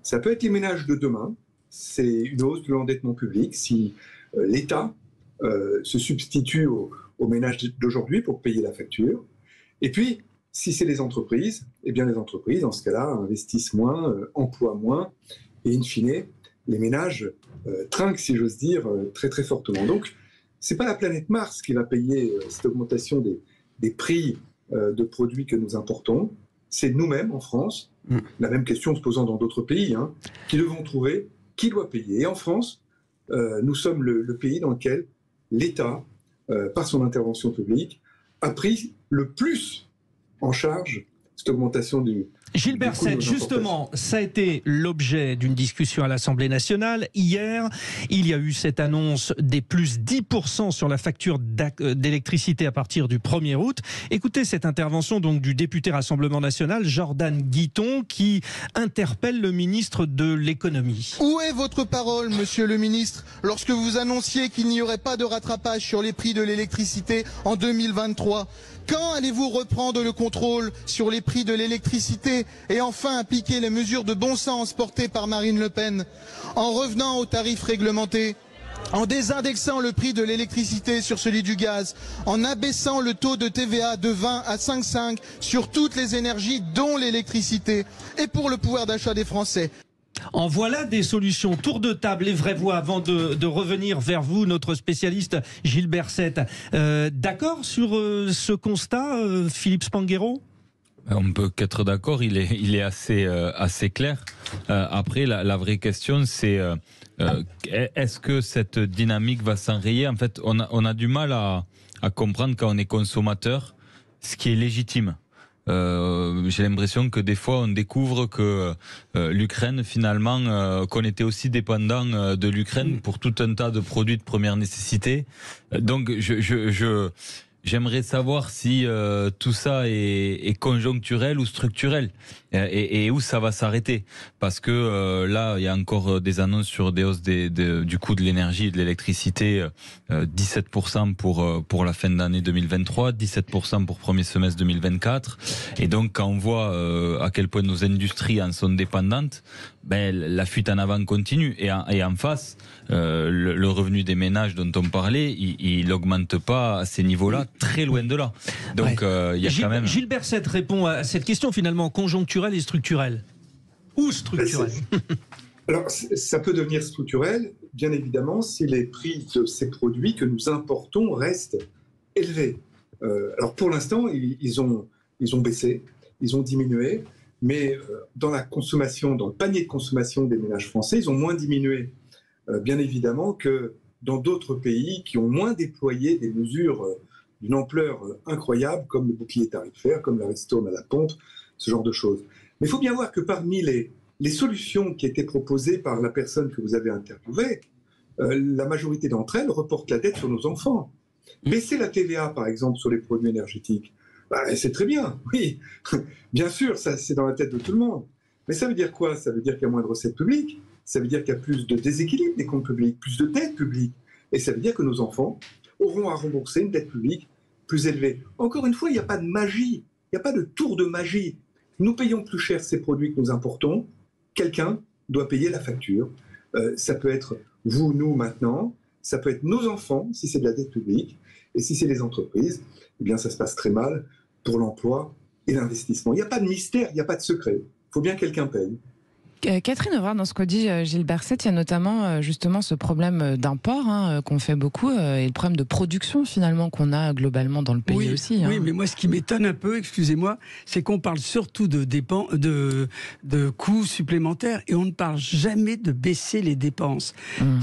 Ça peut être les ménages de demain, c'est une hausse de l'endettement public. Si l'État se substitue aux ménages d'aujourd'hui pour payer la facture. Et puis, si c'est les entreprises, eh bien les entreprises, dans ce cas-là, investissent moins, emploient moins, et in fine, les ménages trinquent, si j'ose dire, très très fortement. Donc, c'est pas la planète Mars qui va payer cette augmentation des prix de produits que nous importons, c'est nous-mêmes en France, la même question se posant dans d'autres pays, qui devons trouver qui doit payer. Et en France, nous sommes le pays dans lequel l'État, par son intervention publique, a pris le plus en charge cette augmentation du... Gilbert Sett, justement, ça a été l'objet d'une discussion à l'Assemblée nationale. Hier, il y a eu cette annonce des plus 10% sur la facture d'électricité à partir du 1er août. Écoutez cette intervention donc du député Rassemblement national, Jordan Guiton, qui interpelle le ministre de l'économie. Où est votre parole, monsieur le ministre, lorsque vous annonciez qu'il n'y aurait pas de rattrapage sur les prix de l'électricité en 2023 ? Quand allez-vous reprendre le contrôle sur les prix de l'électricité et enfin appliquer les mesures de bon sens portées par Marine Le Pen en revenant aux tarifs réglementés, en désindexant le prix de l'électricité sur celui du gaz, en abaissant le taux de TVA de 20 à 5,5 sur toutes les énergies dont l'électricité et pour le pouvoir d'achat des Français? En voilà des solutions. Tour de table, les vraies voix, avant de revenir vers vous, notre spécialiste Gilbert Sett. D'accord sur ce constat, Philippe Spanghero? On ne peut qu'être d'accord, il est assez clair. Après, la vraie question, c'est est-ce que cette dynamique va s'enrayer? En fait, on a du mal à comprendre quand on est consommateur ce qui est légitime. j'ai l'impression que des fois on découvre que l'Ukraine finalement qu'on était aussi dépendant de l'Ukraine pour tout un tas de produits de première nécessité. Donc j'aimerais savoir si tout ça est conjoncturel ou structurel et où ça va s'arrêter. Parce que là, il y a encore des annonces sur des hausses du coût de l'énergie et de l'électricité, 17% pour la fin d'année 2023, 17% pour premier semestre 2024. Et donc, quand on voit à quel point nos industries en sont dépendantes, la fuite en avant continue. Et en face, le revenu des ménages dont on parlait, il n'augmente pas à ces niveaux-là, très loin de là. Donc, il y a quand même... Gilles Berset répond à cette question finalement conjoncturelle et structurelle. Ou structurelle? Alors, ça peut devenir structurel, bien évidemment, si les prix de ces produits que nous importons restent élevés. Alors, pour l'instant, ils ont baissé, ils ont diminué, mais dans la consommation, dans le panier de consommation des ménages français, ils ont moins diminué, bien évidemment, que dans d'autres pays qui ont moins déployé des mesures d'une ampleur incroyable, comme le bouclier tarifaire, comme la ristourne à la pompe, ce genre de choses. Mais il faut bien voir que parmi les solutions qui étaient proposées par la personne que vous avez interviewée, la majorité d'entre elles reportent la dette sur nos enfants. Baisser la TVA, par exemple, sur les produits énergétiques, c'est très bien, oui. Bien sûr, ça, c'est dans la tête de tout le monde. Mais ça veut dire quoi? Ça veut dire qu'il y a moins de recettes publiques, ça veut dire qu'il y a plus de déséquilibre des comptes publics, plus de dettes publiques. Et ça veut dire que nos enfants auront à rembourser une dette publique plus élevée. Encore une fois, il n'y a pas de magie, il n'y a pas de tour de magie. Nous payons plus cher ces produits que nous importons, quelqu'un doit payer la facture. Ça peut être vous, nous maintenant, ça peut être nos enfants si c'est de la dette publique, et si c'est les entreprises, eh bien ça se passe très mal pour l'emploi et l'investissement. Il n'y a pas de mystère, il n'y a pas de secret. Il faut bien que quelqu'un paye. Catherine Evrard, dans ce que dit Gilles Berset, il y a notamment justement ce problème d'import qu'on fait beaucoup et le problème de production finalement qu'on a globalement dans le pays aussi. Oui, mais moi ce qui m'étonne un peu, excusez-moi, c'est qu'on parle surtout de coûts supplémentaires et on ne parle jamais de baisser les dépenses.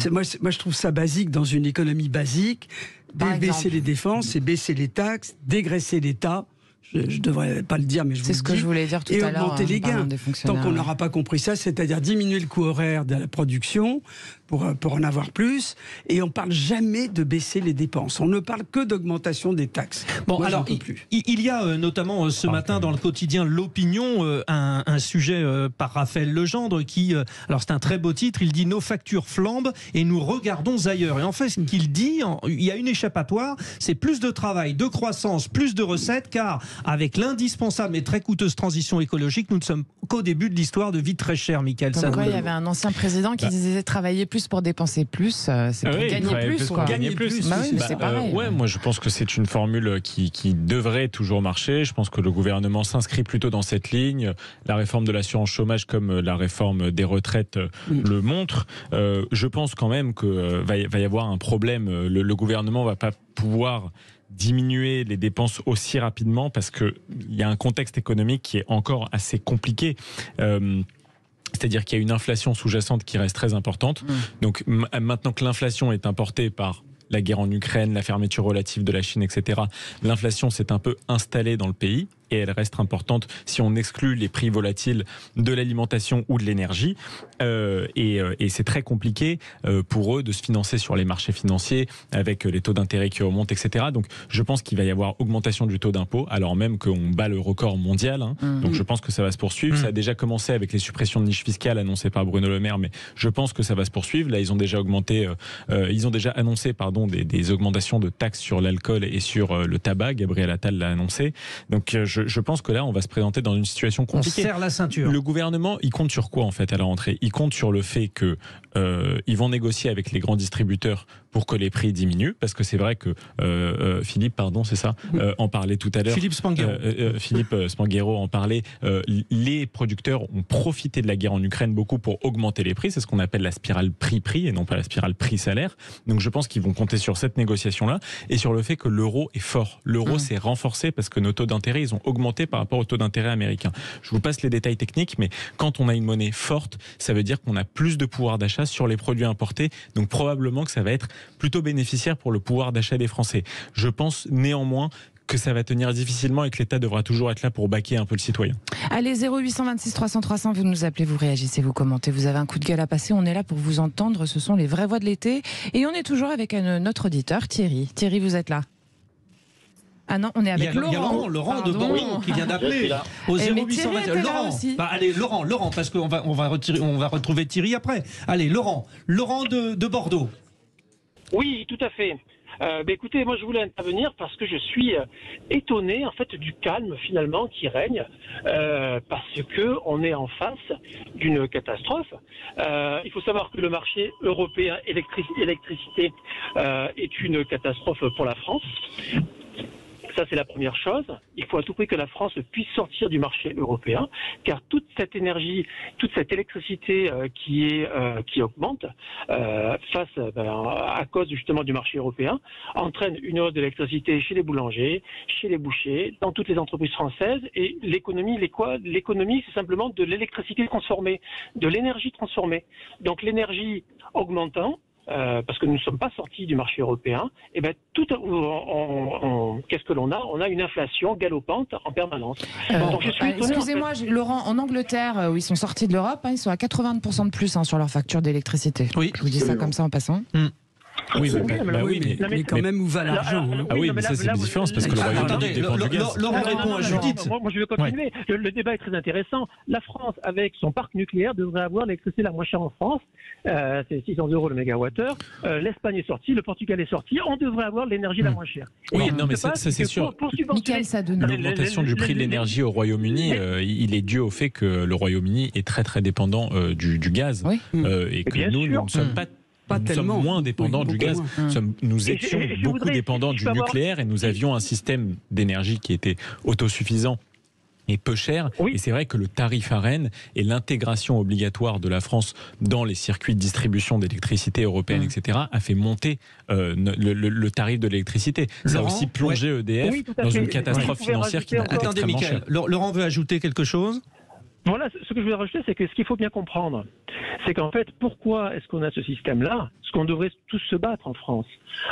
Moi je trouve ça basique dans une économie basique. Baisser les dépenses, c'est baisser les taxes, dégraisser l'État. Je ne devrais pas le dire, mais je vous le dis. C'est ce que je voulais dire tout à l'heure. Et augmenter les gains. Tant qu'on n'aura pas compris ça, c'est-à-dire diminuer le coût horaire de la production pour en avoir plus. Et on ne parle jamais de baisser les dépenses. On ne parle que d'augmentation des taxes. Bon, moi, alors, il y a notamment ce matin dans le quotidien L'Opinion un sujet par Raphaël Legendre qui, alors c'est un très beau titre, il dit « Nos factures flambent et nous regardons ailleurs ». Et en fait, ce qu'il dit, il y a une échappatoire, c'est plus de travail, de croissance, plus de recettes, car avec l'indispensable et très coûteuse transition écologique, nous ne sommes qu'au début de l'histoire de vie très chère, Michael. Il y avait un ancien président qui disait travailler plus pour dépenser plus, c'est pour gagner plus. Pour gagner plus. Bah oui, c'est pareil. Moi je pense que c'est une formule qui devrait toujours marcher. Je pense que le gouvernement s'inscrit plutôt dans cette ligne. La réforme de l'assurance chômage comme la réforme des retraites le montre. Je pense quand même que va y avoir un problème. Le gouvernement va pas pouvoir diminuer les dépenses aussi rapidement parce qu'il y a un contexte économique qui est encore assez compliqué. C'est-à-dire qu'il y a une inflation sous-jacente qui reste très importante. Donc maintenant que l'inflation est importée par la guerre en Ukraine, la fermeture relative de la Chine, etc., l'inflation s'est un peu installée dans le pays. Et elle reste importante si on exclut les prix volatiles de l'alimentation ou de l'énergie. Et c'est très compliqué pour eux de se financer sur les marchés financiers avec les taux d'intérêt qui remontent, etc. Donc je pense qu'il va y avoir augmentation du taux d'impôt, alors même qu'on bat le record mondial. Donc je pense que ça va se poursuivre. Ça a déjà commencé avec les suppressions de niches fiscales annoncées par Bruno Le Maire, mais je pense que ça va se poursuivre. Là, ils ont déjà annoncé des augmentations de taxes sur l'alcool et sur le tabac. Gabriel Attal l'a annoncé. Donc je pense que là, on va se présenter dans une situation compliquée. On serre la ceinture. Le gouvernement, il compte sur quoi en fait à la rentrée? Il compte sur le fait que ils vont négocier avec les grands distributeurs pour que les prix diminuent, parce que c'est vrai que Philippe, c'est ça, en parlait tout à l'heure. Philippe Spanghero en parlait. Les producteurs ont profité de la guerre en Ukraine beaucoup pour augmenter les prix. C'est ce qu'on appelle la spirale prix-prix et non pas la spirale prix-salaire. Donc je pense qu'ils vont compter sur cette négociation-là et sur le fait que l'euro est fort. L'euro s'est renforcé parce que nos taux d'intérêt, ils ont augmenté par rapport aux taux d'intérêt américains. Je vous passe les détails techniques, mais quand on a une monnaie forte, ça veut dire qu'on a plus de pouvoir d'achat sur les produits importés. Donc probablement que ça va être plutôt bénéficiaire pour le pouvoir d'achat des Français. Je pense néanmoins que ça va tenir difficilement et que l'État devra toujours être là pour baquer un peu le citoyen. Allez, 0826 300 300, vous nous appelez, vous réagissez, vous commentez, vous avez un coup de gueule à passer, on est là pour vous entendre, ce sont les vraies voix de l'été. Et on est toujours avec notre auditeur, Thierry. Thierry, vous êtes là? Ah non, on est avec Laurent. Il y a Laurent de Bordeaux qui vient d'appeler au 0820. Laurent, parce qu'on va retrouver Thierry après. Allez, Laurent de Bordeaux. Oui, tout à fait. Écoutez, moi je voulais intervenir parce que je suis étonné en fait du calme finalement qui règne parce que on est en face d'une catastrophe. Il faut savoir que le marché européen électricité est une catastrophe pour la France. Ça, c'est la première chose. Il faut à tout prix que la France puisse sortir du marché européen, car toute cette énergie, toute cette électricité qui augmente à cause justement du marché européen, entraîne une hausse de l'électricité chez les boulangers, chez les bouchers, dans toutes les entreprises françaises. Et l'économie, c'est simplement de l'électricité transformée, de l'énergie transformée. Donc l'énergie augmentant, parce que nous ne sommes pas sortis du marché européen, et qu'est-ce que l'on a? On a une inflation galopante en permanence. Donc je suis étonné, excusez-moi, Laurent, en Angleterre, où ils sont sortis de l'Europe, ils sont à 80% de plus sur leur facture d'électricité. Oui, je vous dis ça comme ça en passant. Oui, mais quand même, où va l'argent? Ah oui, mais ça, c'est une différence parce que le Royaume-Uni dépend du gaz. Laurent répond à Judith. Moi, je vais continuer. Le débat est très intéressant. La France, avec son parc nucléaire, devrait avoir l'électricité la moins chère en France. C'est 600 € le mégawattheure. L'Espagne est sortie, le Portugal est sorti. On devrait avoir l'énergie la moins chère. Oui, non, mais ça, c'est sûr. L'augmentation du prix de l'énergie au Royaume-uni, il est dû au fait que le Royaume-Uni est très, très dépendant du gaz. Et que nous ne sommes pas nous sommes moins dépendants du gaz. Nous étions beaucoup dépendants du nucléaire et nous avions un système d'énergie qui était autosuffisant et peu cher. Et c'est vrai que le tarif ARENH et l'intégration obligatoire de la France dans les circuits de distribution d'électricité européenne, etc., a fait monter le tarif de l'électricité. Ça a aussi plongé EDF dans une catastrophe financière qui coûte extrêmement cher. Laurent veut ajouter quelque chose? Voilà, ce que je voulais rajouter, c'est que ce qu'il faut bien comprendre, c'est qu'en fait, pourquoi est-ce qu'on a ce système-là? Parce qu'on devrait tous se battre en France.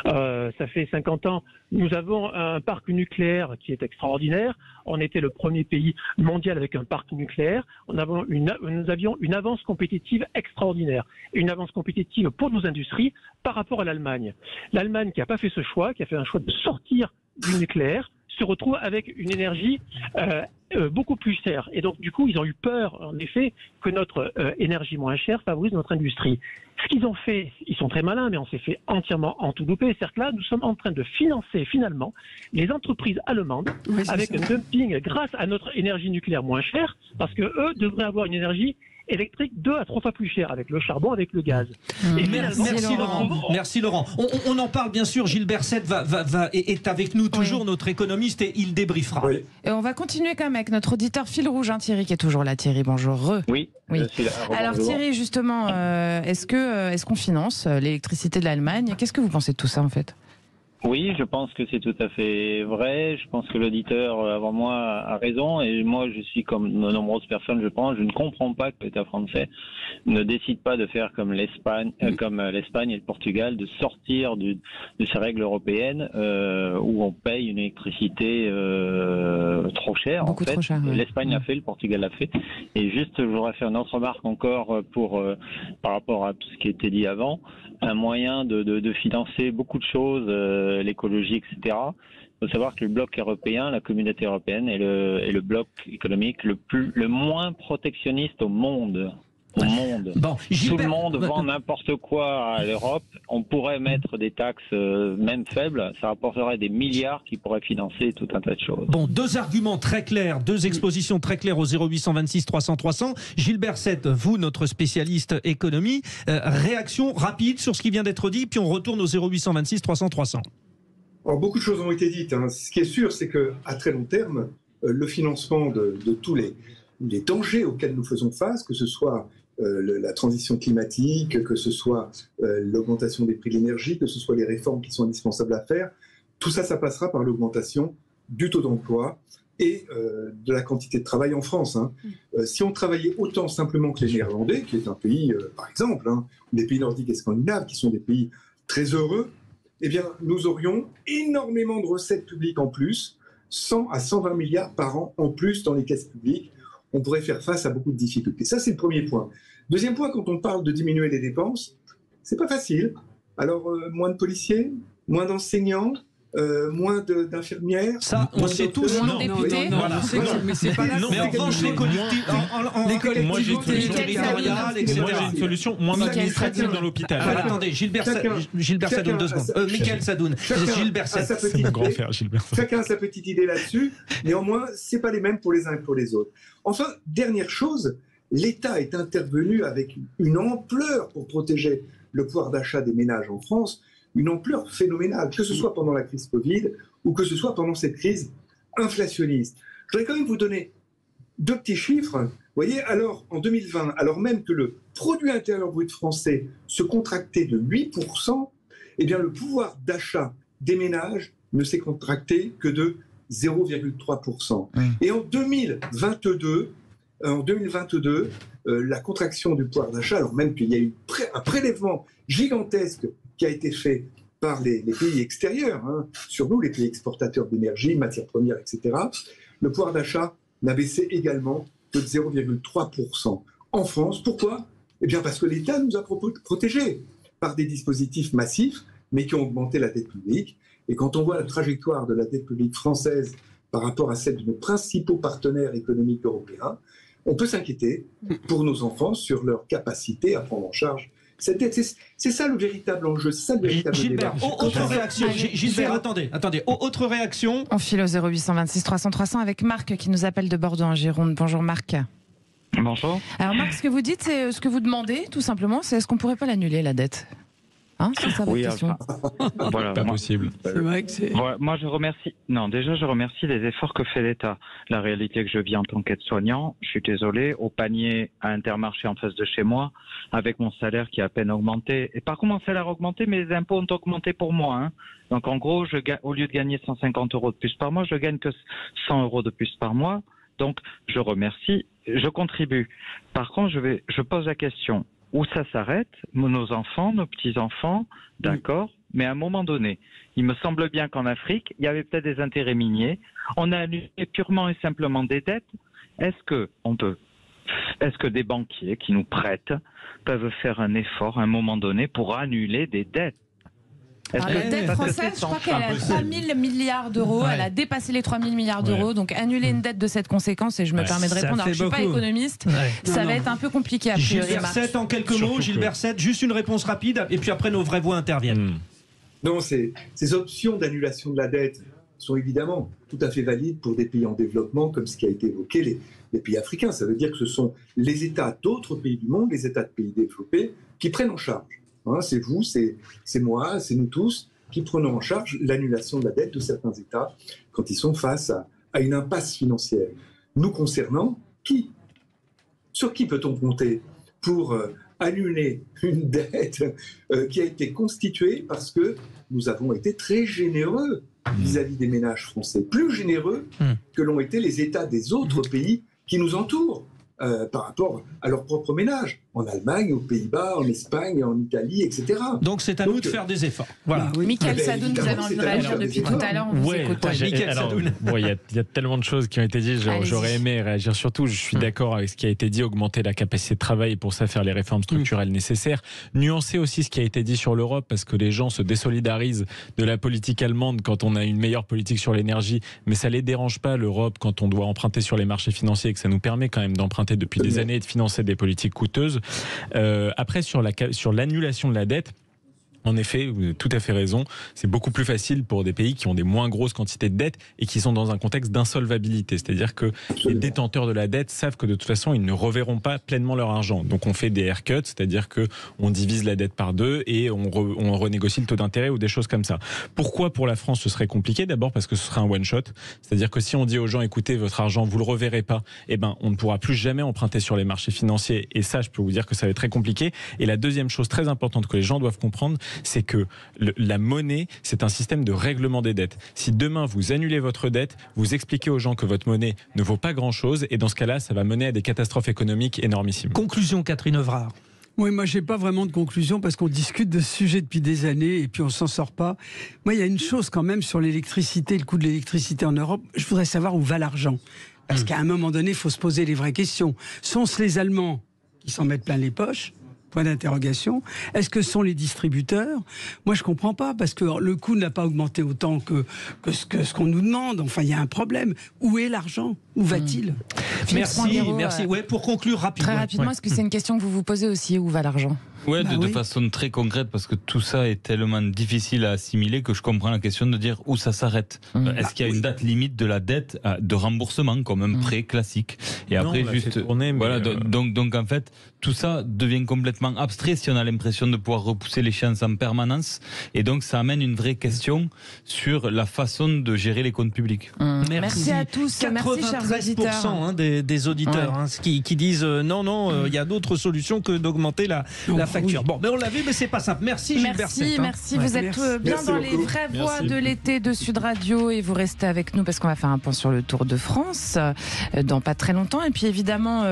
Ça fait 50 ans, nous avons un parc nucléaire qui est extraordinaire. On était le premier pays mondial avec un parc nucléaire. Nous avions une avance compétitive extraordinaire. Une avance compétitive pour nos industries par rapport à l'Allemagne. L'Allemagne qui n'a pas fait ce choix, qui a fait un choix de sortir du nucléaire, se retrouve avec une énergie beaucoup plus chère. Et donc, du coup, ils ont eu peur, en effet, que notre énergie moins chère favorise notre industrie. Ce qu'ils ont fait, ils sont très malins, mais on s'est fait entièrement entoulouper. C'est-à-dire que là, nous sommes en train de financer, finalement, les entreprises allemandes avec un dumping grâce à notre énergie nucléaire moins chère, parce que eux devraient avoir une énergie électrique 2 à 3 fois plus cher avec le charbon, avec le gaz. Et merci Laurent. On en parle bien sûr. Gilles Berset est avec nous toujours, notre économiste, et il débriefera. Et on va continuer quand même avec notre auditeur fil rouge, Thierry, qui est toujours là. Thierry, bonjour. Oui. Alors Thierry, justement, est-ce qu'on finance l'électricité de l'Allemagne? Qu'est-ce que vous pensez de tout ça en fait? Oui, je pense que c'est tout à fait vrai. Je pense que l'auditeur avant moi a raison. Et moi, je suis comme de nombreuses personnes, je pense. Je ne comprends pas que l'État français ne décide pas de faire comme l'Espagne et le Portugal, de sortir de ces règles européennes où on paye une électricité trop chère. Beaucoup trop cher. L'Espagne l'a fait, le Portugal l'a fait. Et juste, je voudrais faire une autre remarque encore par rapport à tout ce qui a été dit avant. Un moyen de financer beaucoup de choses, l'écologie, etc. Il faut savoir que le bloc européen, la communauté européenne, est le bloc économique le moins protectionniste au monde. Bon, tout le monde vend n'importe quoi à l'Europe. On pourrait mettre des taxes même faibles. Ça rapporterait des milliards qui pourraient financer tout un tas de choses. Bon, deux arguments très clairs, deux expositions très claires au 0826 300 300. Gilles Berset, vous, notre spécialiste économie, réaction rapide sur ce qui vient d'être dit, puis on retourne au 0826 300 300. Alors, beaucoup de choses ont été dites. Ce qui est sûr, c'est qu'à très long terme, le financement de tous les dangers auxquels nous faisons face, que ce soit la transition climatique, que ce soit l'augmentation des prix de l'énergie, que ce soit les réformes qui sont indispensables à faire, tout ça, ça passera par l'augmentation du taux d'emploi et de la quantité de travail en France. Si on travaillait autant simplement que les Néerlandais, qui est un pays, par exemple, les pays nordiques et scandinaves, qui sont des pays très heureux, eh bien, nous aurions énormément de recettes publiques en plus 100 à 120 milliards par an en plus dans les caisses publiques. On pourrait faire face à beaucoup de difficultés. Ça, c'est le premier point. Deuxième point, quand on parle de diminuer les dépenses, c'est pas facile. Alors, moins de policiers, moins d'enseignants, moins d'infirmières. Ça, on sait tous. Moins de députés. Mais c'est pas là. Mais en revanche, les collectivités territoriales, etc. Moi, j'ai une solution. Moins d'administratifs dans l'hôpital. Attendez, Gilbert Sadoun, 2 secondes. Michael Sadoun. Gilbert Sadoun. Chacun a sa petite idée là-dessus. Néanmoins, c'est pas les mêmes pour les uns et pour les autres. Enfin, dernière chose, l'État est intervenu avec une ampleur pour protéger le pouvoir d'achat des ménages en France, une ampleur phénoménale, que ce soit pendant la crise Covid ou que ce soit pendant cette crise inflationniste. Je voudrais quand même vous donner 2 petits chiffres. Vous voyez, alors en 2020, alors même que le produit intérieur brut français se contractait de 8%, eh bien le pouvoir d'achat des ménages ne s'est contracté que de 0,3%. Et en 2022, la contraction du pouvoir d'achat, alors même qu'il y a eu un prélèvement gigantesque qui a été fait par les pays extérieurs, sur nous, les pays exportateurs d'énergie, matières premières, etc., le pouvoir d'achat n'a baissé également que de 0,3%. En France, pourquoi ? Eh bien parce que l'État nous a protégés par des dispositifs massifs, mais qui ont augmenté la dette publique. Et quand on voit la trajectoire de la dette publique française par rapport à celle de nos principaux partenaires économiques européens, on peut s'inquiéter pour nos enfants sur leur capacité à prendre en charge cette dette. C'est ça le véritable enjeu, c'est ça le véritable Gilbert, débat. autre réaction. Gilbert, attendez. Autre réaction. On file au 0826 300 300 avec Marc qui nous appelle de Bordeaux en Gironde. Bonjour Marc. Bonjour. Alors Marc, ce que vous dites, c'est ce que vous demandez, tout simplement, c'est est-ce qu'on pourrait pas l'annuler, la dette ? C'est ça votre question. Voilà, pas possible. C'est vrai que c'est... Voilà, moi, je remercie les efforts que fait l'État. La réalité que je vis en tant qu'aide-soignant, je suis désolé, au panier à Intermarché en face de chez moi, avec mon salaire qui a à peine augmenté. Et par contre, mon salaire a augmenté, mais les impôts ont augmenté pour moi. Donc, en gros, au lieu de gagner 150 € de plus par mois, je gagne que 100 € de plus par mois. Donc, je remercie, je contribue. Par contre, je pose la question. Où ça s'arrête, nos enfants, nos petits-enfants, d'accord, mais à un moment donné, il me semble bien qu'en Afrique, il y avait peut-être des intérêts miniers, on a annulé purement et simplement des dettes. Est-ce que des banquiers qui nous prêtent peuvent faire un effort à un moment donné pour annuler des dettes? Alors, la dette française, je crois qu'elle a 3 000 milliards d'euros. Elle a dépassé les 3 000 milliards d'euros. Donc, annuler une dette de cette conséquence, et je me permets de répondre, alors, je ne suis pas économiste, ça va être un peu compliqué à priori. Gilbert 7 en quelques mots. Gilbert 7, juste une réponse rapide, et puis après, nos vraies voix interviennent. Non, ces options d'annulation de la dette sont évidemment tout à fait valides pour des pays en développement, comme ce qui a été évoqué, les pays africains. Ça veut dire que ce sont les États d'autres pays du monde, les États de pays développés, qui prennent en charge. C'est vous, c'est moi, c'est nous tous qui prenons en charge l'annulation de la dette de certains États quand ils sont face à une impasse financière. Nous concernant, sur qui peut-on compter pour annuler une dette qui a été constituée parce que nous avons été très généreux vis-à-vis des ménages français, plus généreux que l'ont été les États des autres pays qui nous entourent. Par rapport à leur propre ménage, en Allemagne, aux Pays-Bas, en Espagne, en Italie, etc. Donc c'est à nous de faire des efforts. Voilà. Michael Sadoun, vous avez envie de réagir depuis tout à l'heure, on vous écoute. Il y a tellement de choses qui ont été dites, j'aurais aimé réagir surtout. Je suis d'accord avec ce qui a été dit, augmenter la capacité de travail et pour ça faire les réformes structurelles nécessaires. Nuancer aussi ce qui a été dit sur l'Europe parce que les gens se désolidarisent de la politique allemande quand on a une meilleure politique sur l'énergie, mais ça les dérange pas l'Europe quand on doit emprunter sur les marchés financiers et que ça nous permet quand même d'emprunter depuis des années et de financer des politiques coûteuses. Après, sur l'annulation de la dette, en effet, vous avez tout à fait raison, c'est beaucoup plus facile pour des pays qui ont des moins grosses quantités de dettes et qui sont dans un contexte d'insolvabilité. C'est-à-dire que les détenteurs de la dette savent que de toute façon, ils ne reverront pas pleinement leur argent. Donc on fait des haircuts, c'est-à-dire qu'on divise la dette par 2 et on renégocie le taux d'intérêt ou des choses comme ça. Pourquoi pour la France ce serait compliqué? D'abord parce que ce serait un one-shot. C'est-à-dire que si on dit aux gens, écoutez, votre argent, vous ne le reverrez pas, on ne pourra plus jamais emprunter sur les marchés financiers. Et ça, je peux vous dire que ça va être très compliqué. Et la deuxième chose très importante que les gens doivent comprendre, c'est que la monnaie, c'est un système de règlement des dettes. Si demain vous annulez votre dette, vous expliquez aux gens que votre monnaie ne vaut pas grand-chose et dans ce cas-là, ça va mener à des catastrophes économiques énormissimes. Conclusion, Catherine Evrard. Oui, moi, j'ai pas vraiment de conclusion parce qu'on discute de ce sujet depuis des années et puis on s'en sort pas. Moi, il y a une chose quand même sur l'électricité, le coût de l'électricité en Europe. Je voudrais savoir où va l'argent. Parce qu'à un moment donné, il faut se poser les vraies questions. Sont-ce les Allemands qui s'en mettent plein les poches ? Point d'interrogation. Est-ce que ce sont les distributeurs ? Moi, je comprends pas parce que le coût n'a pas augmenté autant que ce qu'on nous demande. Enfin, il y a un problème. Où est l'argent ? Où va-t-il ? Merci. Ouais, pour conclure rapidement. Très rapidement, est-ce que c'est une question que vous vous posez aussi ? Où va l'argent ? Ouais, de façon très concrète, parce que tout ça est tellement difficile à assimiler que je comprends la question de dire où ça s'arrête. Est-ce qu'il y a une date limite de la dette de remboursement, comme un prêt classique ? Et après, donc en fait, tout ça devient complètement abstrait si on a l'impression de pouvoir repousser l'échéance en permanence. Et donc, ça amène une vraie question sur la façon de gérer les comptes publics. Merci à tous. Merci, chers auditeurs. Des auditeurs qui disent non, il y a d'autres solutions que d'augmenter la facture. Oui. Bon, mais on l'a vu, mais c'est pas simple. Merci Gilbert. Merci. Vous êtes bien dans les vraies voix de l'été de Sud Radio et vous restez avec nous parce qu'on va faire un point sur le Tour de France dans pas très longtemps. Et puis évidemment,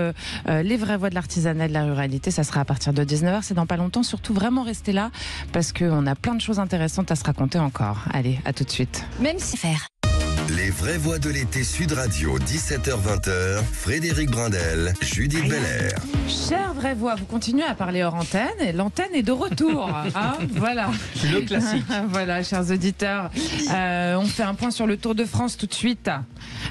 les vraies voix de l'artisanat et de la ruralité, ça sera à partir de 19h. C'est dans pas longtemps. Surtout vraiment restez là parce qu'on a plein de choses intéressantes à se raconter encore. Allez, à tout de suite. Même si faire. Les vraies voix de l'été Sud Radio, 17h-20h, Frédéric Brindel, Judith Belair. Chère vraie voix, vous continuez à parler hors antenne et l'antenne est de retour. Voilà. Le classique. Voilà, chers auditeurs. On fait un point sur le Tour de France tout de suite.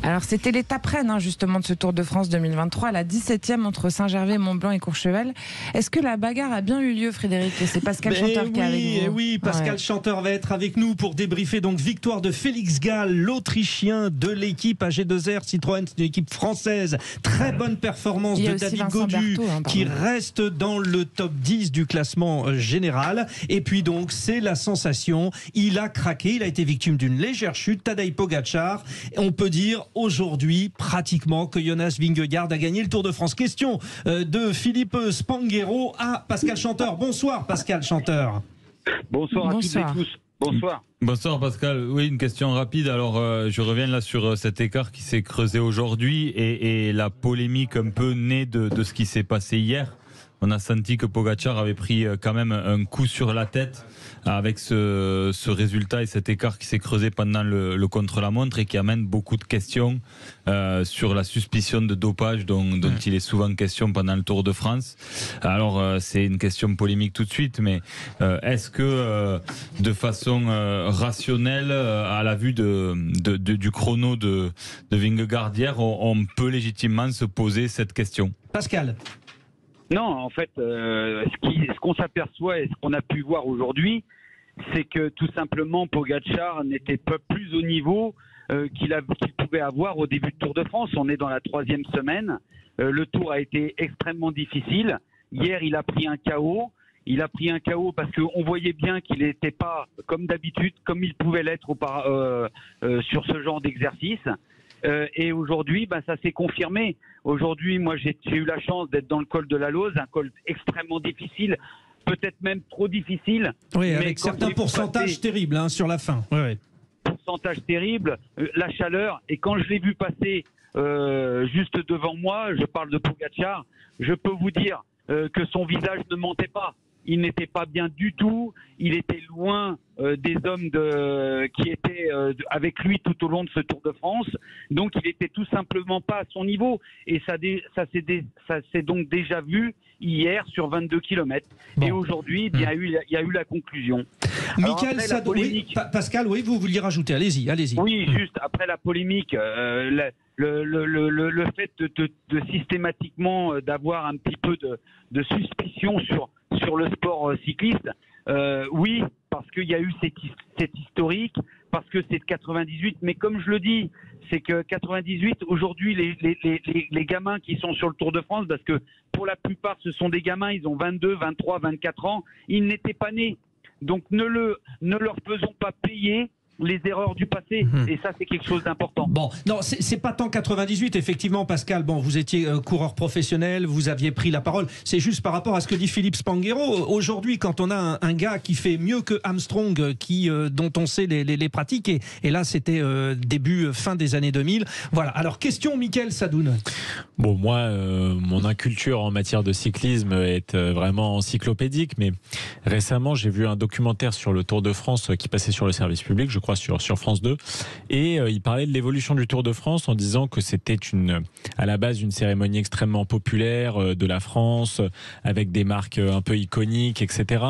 Alors, c'était l'étape reine, justement, de ce Tour de France 2023, la 17e entre Saint-Gervais, Mont-Blanc et Courchevel. Est-ce que la bagarre a bien eu lieu, Frédéric ? Et c'est Pascal Chanteur qui est avec vous. Oui, Pascal Chanteur va être avec nous pour débriefer donc victoire de Félix Gall, l'Autrichien de l'équipe AG2R Citroën, c'est une équipe française. Très bonne performance de David Gaudu qui reste dans le top 10 du classement général. Et puis donc, c'est la sensation. Il a craqué, il a été victime d'une légère chute. Tadej Pogačar. On peut dire aujourd'hui pratiquement que Jonas Vingegaard a gagné le Tour de France. Question de Philippe Spanghero à Pascal Chanteur. Bonsoir Pascal Chanteur. Bonsoir à toutes et tous. Bonsoir. Bonsoir Pascal. Oui, une question rapide. Alors, je reviens là sur cet écart qui s'est creusé aujourd'hui et la polémique un peu née de ce qui s'est passé hier. On a senti que Pogačar avait pris quand même un coup sur la tête avec ce résultat et cet écart qui s'est creusé pendant le contre-la-montre et qui amène beaucoup de questions sur la suspicion de dopage dont il est souvent question pendant le Tour de France. Alors, c'est une question polémique tout de suite, mais est-ce que de façon rationnelle, à la vue du chrono de Vingegaard hier, on peut légitimement se poser cette question ? Pascal. Non, en fait, ce qu'on s'aperçoit et ce qu'on a pu voir aujourd'hui, c'est que tout simplement Pogačar n'était pas plus au niveau qu'il pouvait avoir au début du Tour de France. On est dans la 3e semaine. Le Tour a été extrêmement difficile. Hier, il a pris un KO. Il a pris un KO parce qu'on voyait bien qu'il n'était pas, comme d'habitude, comme il pouvait l'être sur ce genre d'exercice. Et aujourd'hui, ça s'est confirmé. Aujourd'hui, moi, j'ai eu la chance d'être dans le col de la Lose, un col extrêmement difficile, peut-être même trop difficile. Oui, avec certains pourcentages terribles sur la fin. Oui. Pourcentage terrible, la chaleur. Et quand je l'ai vu passer juste devant moi, je parle de Pogačar, je peux vous dire que son visage ne mentait pas. Il n'était pas bien du tout. Il était loin des hommes qui étaient avec lui tout au long de ce Tour de France. Donc, il était tout simplement pas à son niveau. Et ça s'est donc déjà vu hier sur 22 km. Bon. Et aujourd'hui, il y a eu la conclusion. Michael Sado, Pascal, oui, vous vouliez rajouter. Allez-y. Oui, juste après la polémique, le fait de systématiquement d'avoir un petit peu de suspicion sur le sport cycliste, oui, parce qu'il y a eu cette historique, parce que c'est de 98, mais comme je le dis, c'est que 98, aujourd'hui, les gamins qui sont sur le Tour de France, parce que pour la plupart, ce sont des gamins, ils ont 22, 23, 24 ans, ils n'étaient pas nés. Donc ne leur faisons pas payer les erreurs du passé. Et ça, c'est quelque chose d'important. Bon, non, c'est pas tant 98, effectivement, Pascal. Bon, vous étiez coureur professionnel, vous aviez pris la parole. C'est juste par rapport à ce que dit Philippe Spanghero. Aujourd'hui, quand on a un gars qui fait mieux que Armstrong, dont on sait les pratiques, et là, c'était fin des années 2000. Voilà. Alors, question, Mickaël Sadoun. Bon, moi, mon inculture en matière de cyclisme est vraiment encyclopédique, mais récemment, j'ai vu un documentaire sur le Tour de France qui passait sur le service public, je crois sur France 2, et il parlait de l'évolution du Tour de France en disant que c'était à la base une cérémonie extrêmement populaire de la France, avec des marques un peu iconiques, etc.,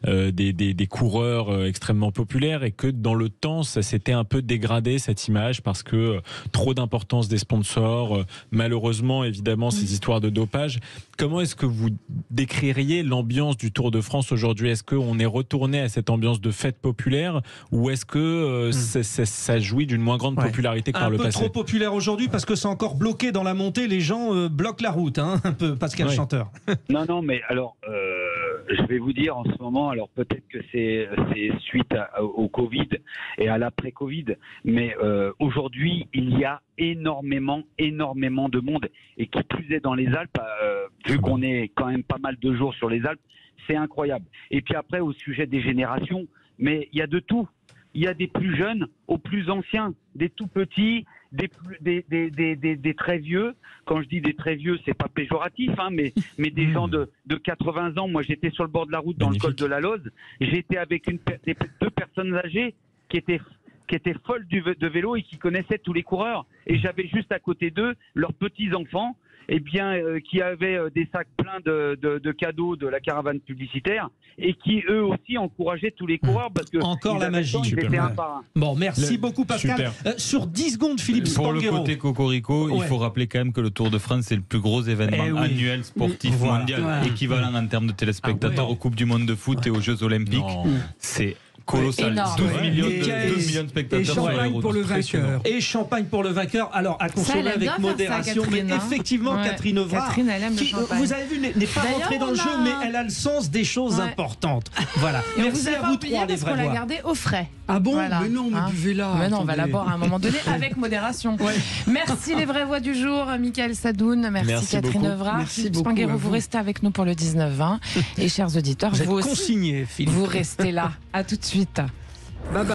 des coureurs extrêmement populaires, et que dans le temps, ça s'était un peu dégradé, cette image, parce que trop d'importance des sponsors, malheureusement, évidemment, ces histoires de dopage. Comment est-ce que vous décririez l'ambiance du Tour de France aujourd'hui? Est-ce qu'on est retourné à cette ambiance de fête populaire, ou est-ce que ça jouit d'une moins grande popularité que par le passé? Un peu trop populaire aujourd'hui parce que c'est encore bloqué dans la montée, les gens bloquent la route, un peu, Pascal Chanteur. Non, mais alors, je vais vous dire en ce moment, alors peut-être que c'est suite au Covid et à l'après-Covid, mais aujourd'hui, il y a énormément de monde, et qui plus est dans les Alpes, vu qu'on est quand même pas mal de jours sur les Alpes, c'est incroyable. Et puis après, au sujet des générations, mais il y a de tout. Il y a des plus jeunes aux plus anciens, des tout petits, des très vieux. Quand je dis des très vieux, c'est pas péjoratif, mais des gens de 80 ans. Moi, j'étais sur le bord de la route dans le col de la Loze. J'étais avec deux personnes âgées qui étaient folles de vélo et qui connaissaient tous les coureurs. Et j'avais juste à côté d'eux leurs petits-enfants, qui avaient des sacs pleins de cadeaux de la caravane publicitaire, et qui eux aussi encourageaient tous les coureurs, parce que encore la magie. Un par un. Bon, merci beaucoup, Pascal. Sur 10 secondes, Philippe Spanghero. Pour le côté cocorico, il faut rappeler quand même que le Tour de France, c'est le plus gros événement annuel sportif mondial, équivalent en termes de téléspectateurs aux Coupes du Monde de foot et aux Jeux Olympiques. C'est colossal. 12 millions de spectateurs. Et champagne pour le vainqueur. Et champagne pour le vainqueur. Alors, à consommer avec modération. Ça, mais effectivement, Catherine Evra, vous avez vu, n'est pas rentrée dans le jeu, mais elle a le sens des choses importantes. Voilà. Et merci à vous trois, les vrais voix. On l'a gardée au frais. Ah bon? Mais non, mais buvez-la. Mais non, on va la boire à un moment donné avec modération. Merci les vraies voix du jour. Mickaël Sadoun, merci Catherine Evra. Philippe Spanghero, vous restez avec nous pour le 19-20. Et chers auditeurs, vous aussi, vous restez là. À tout de suite. Bye bye.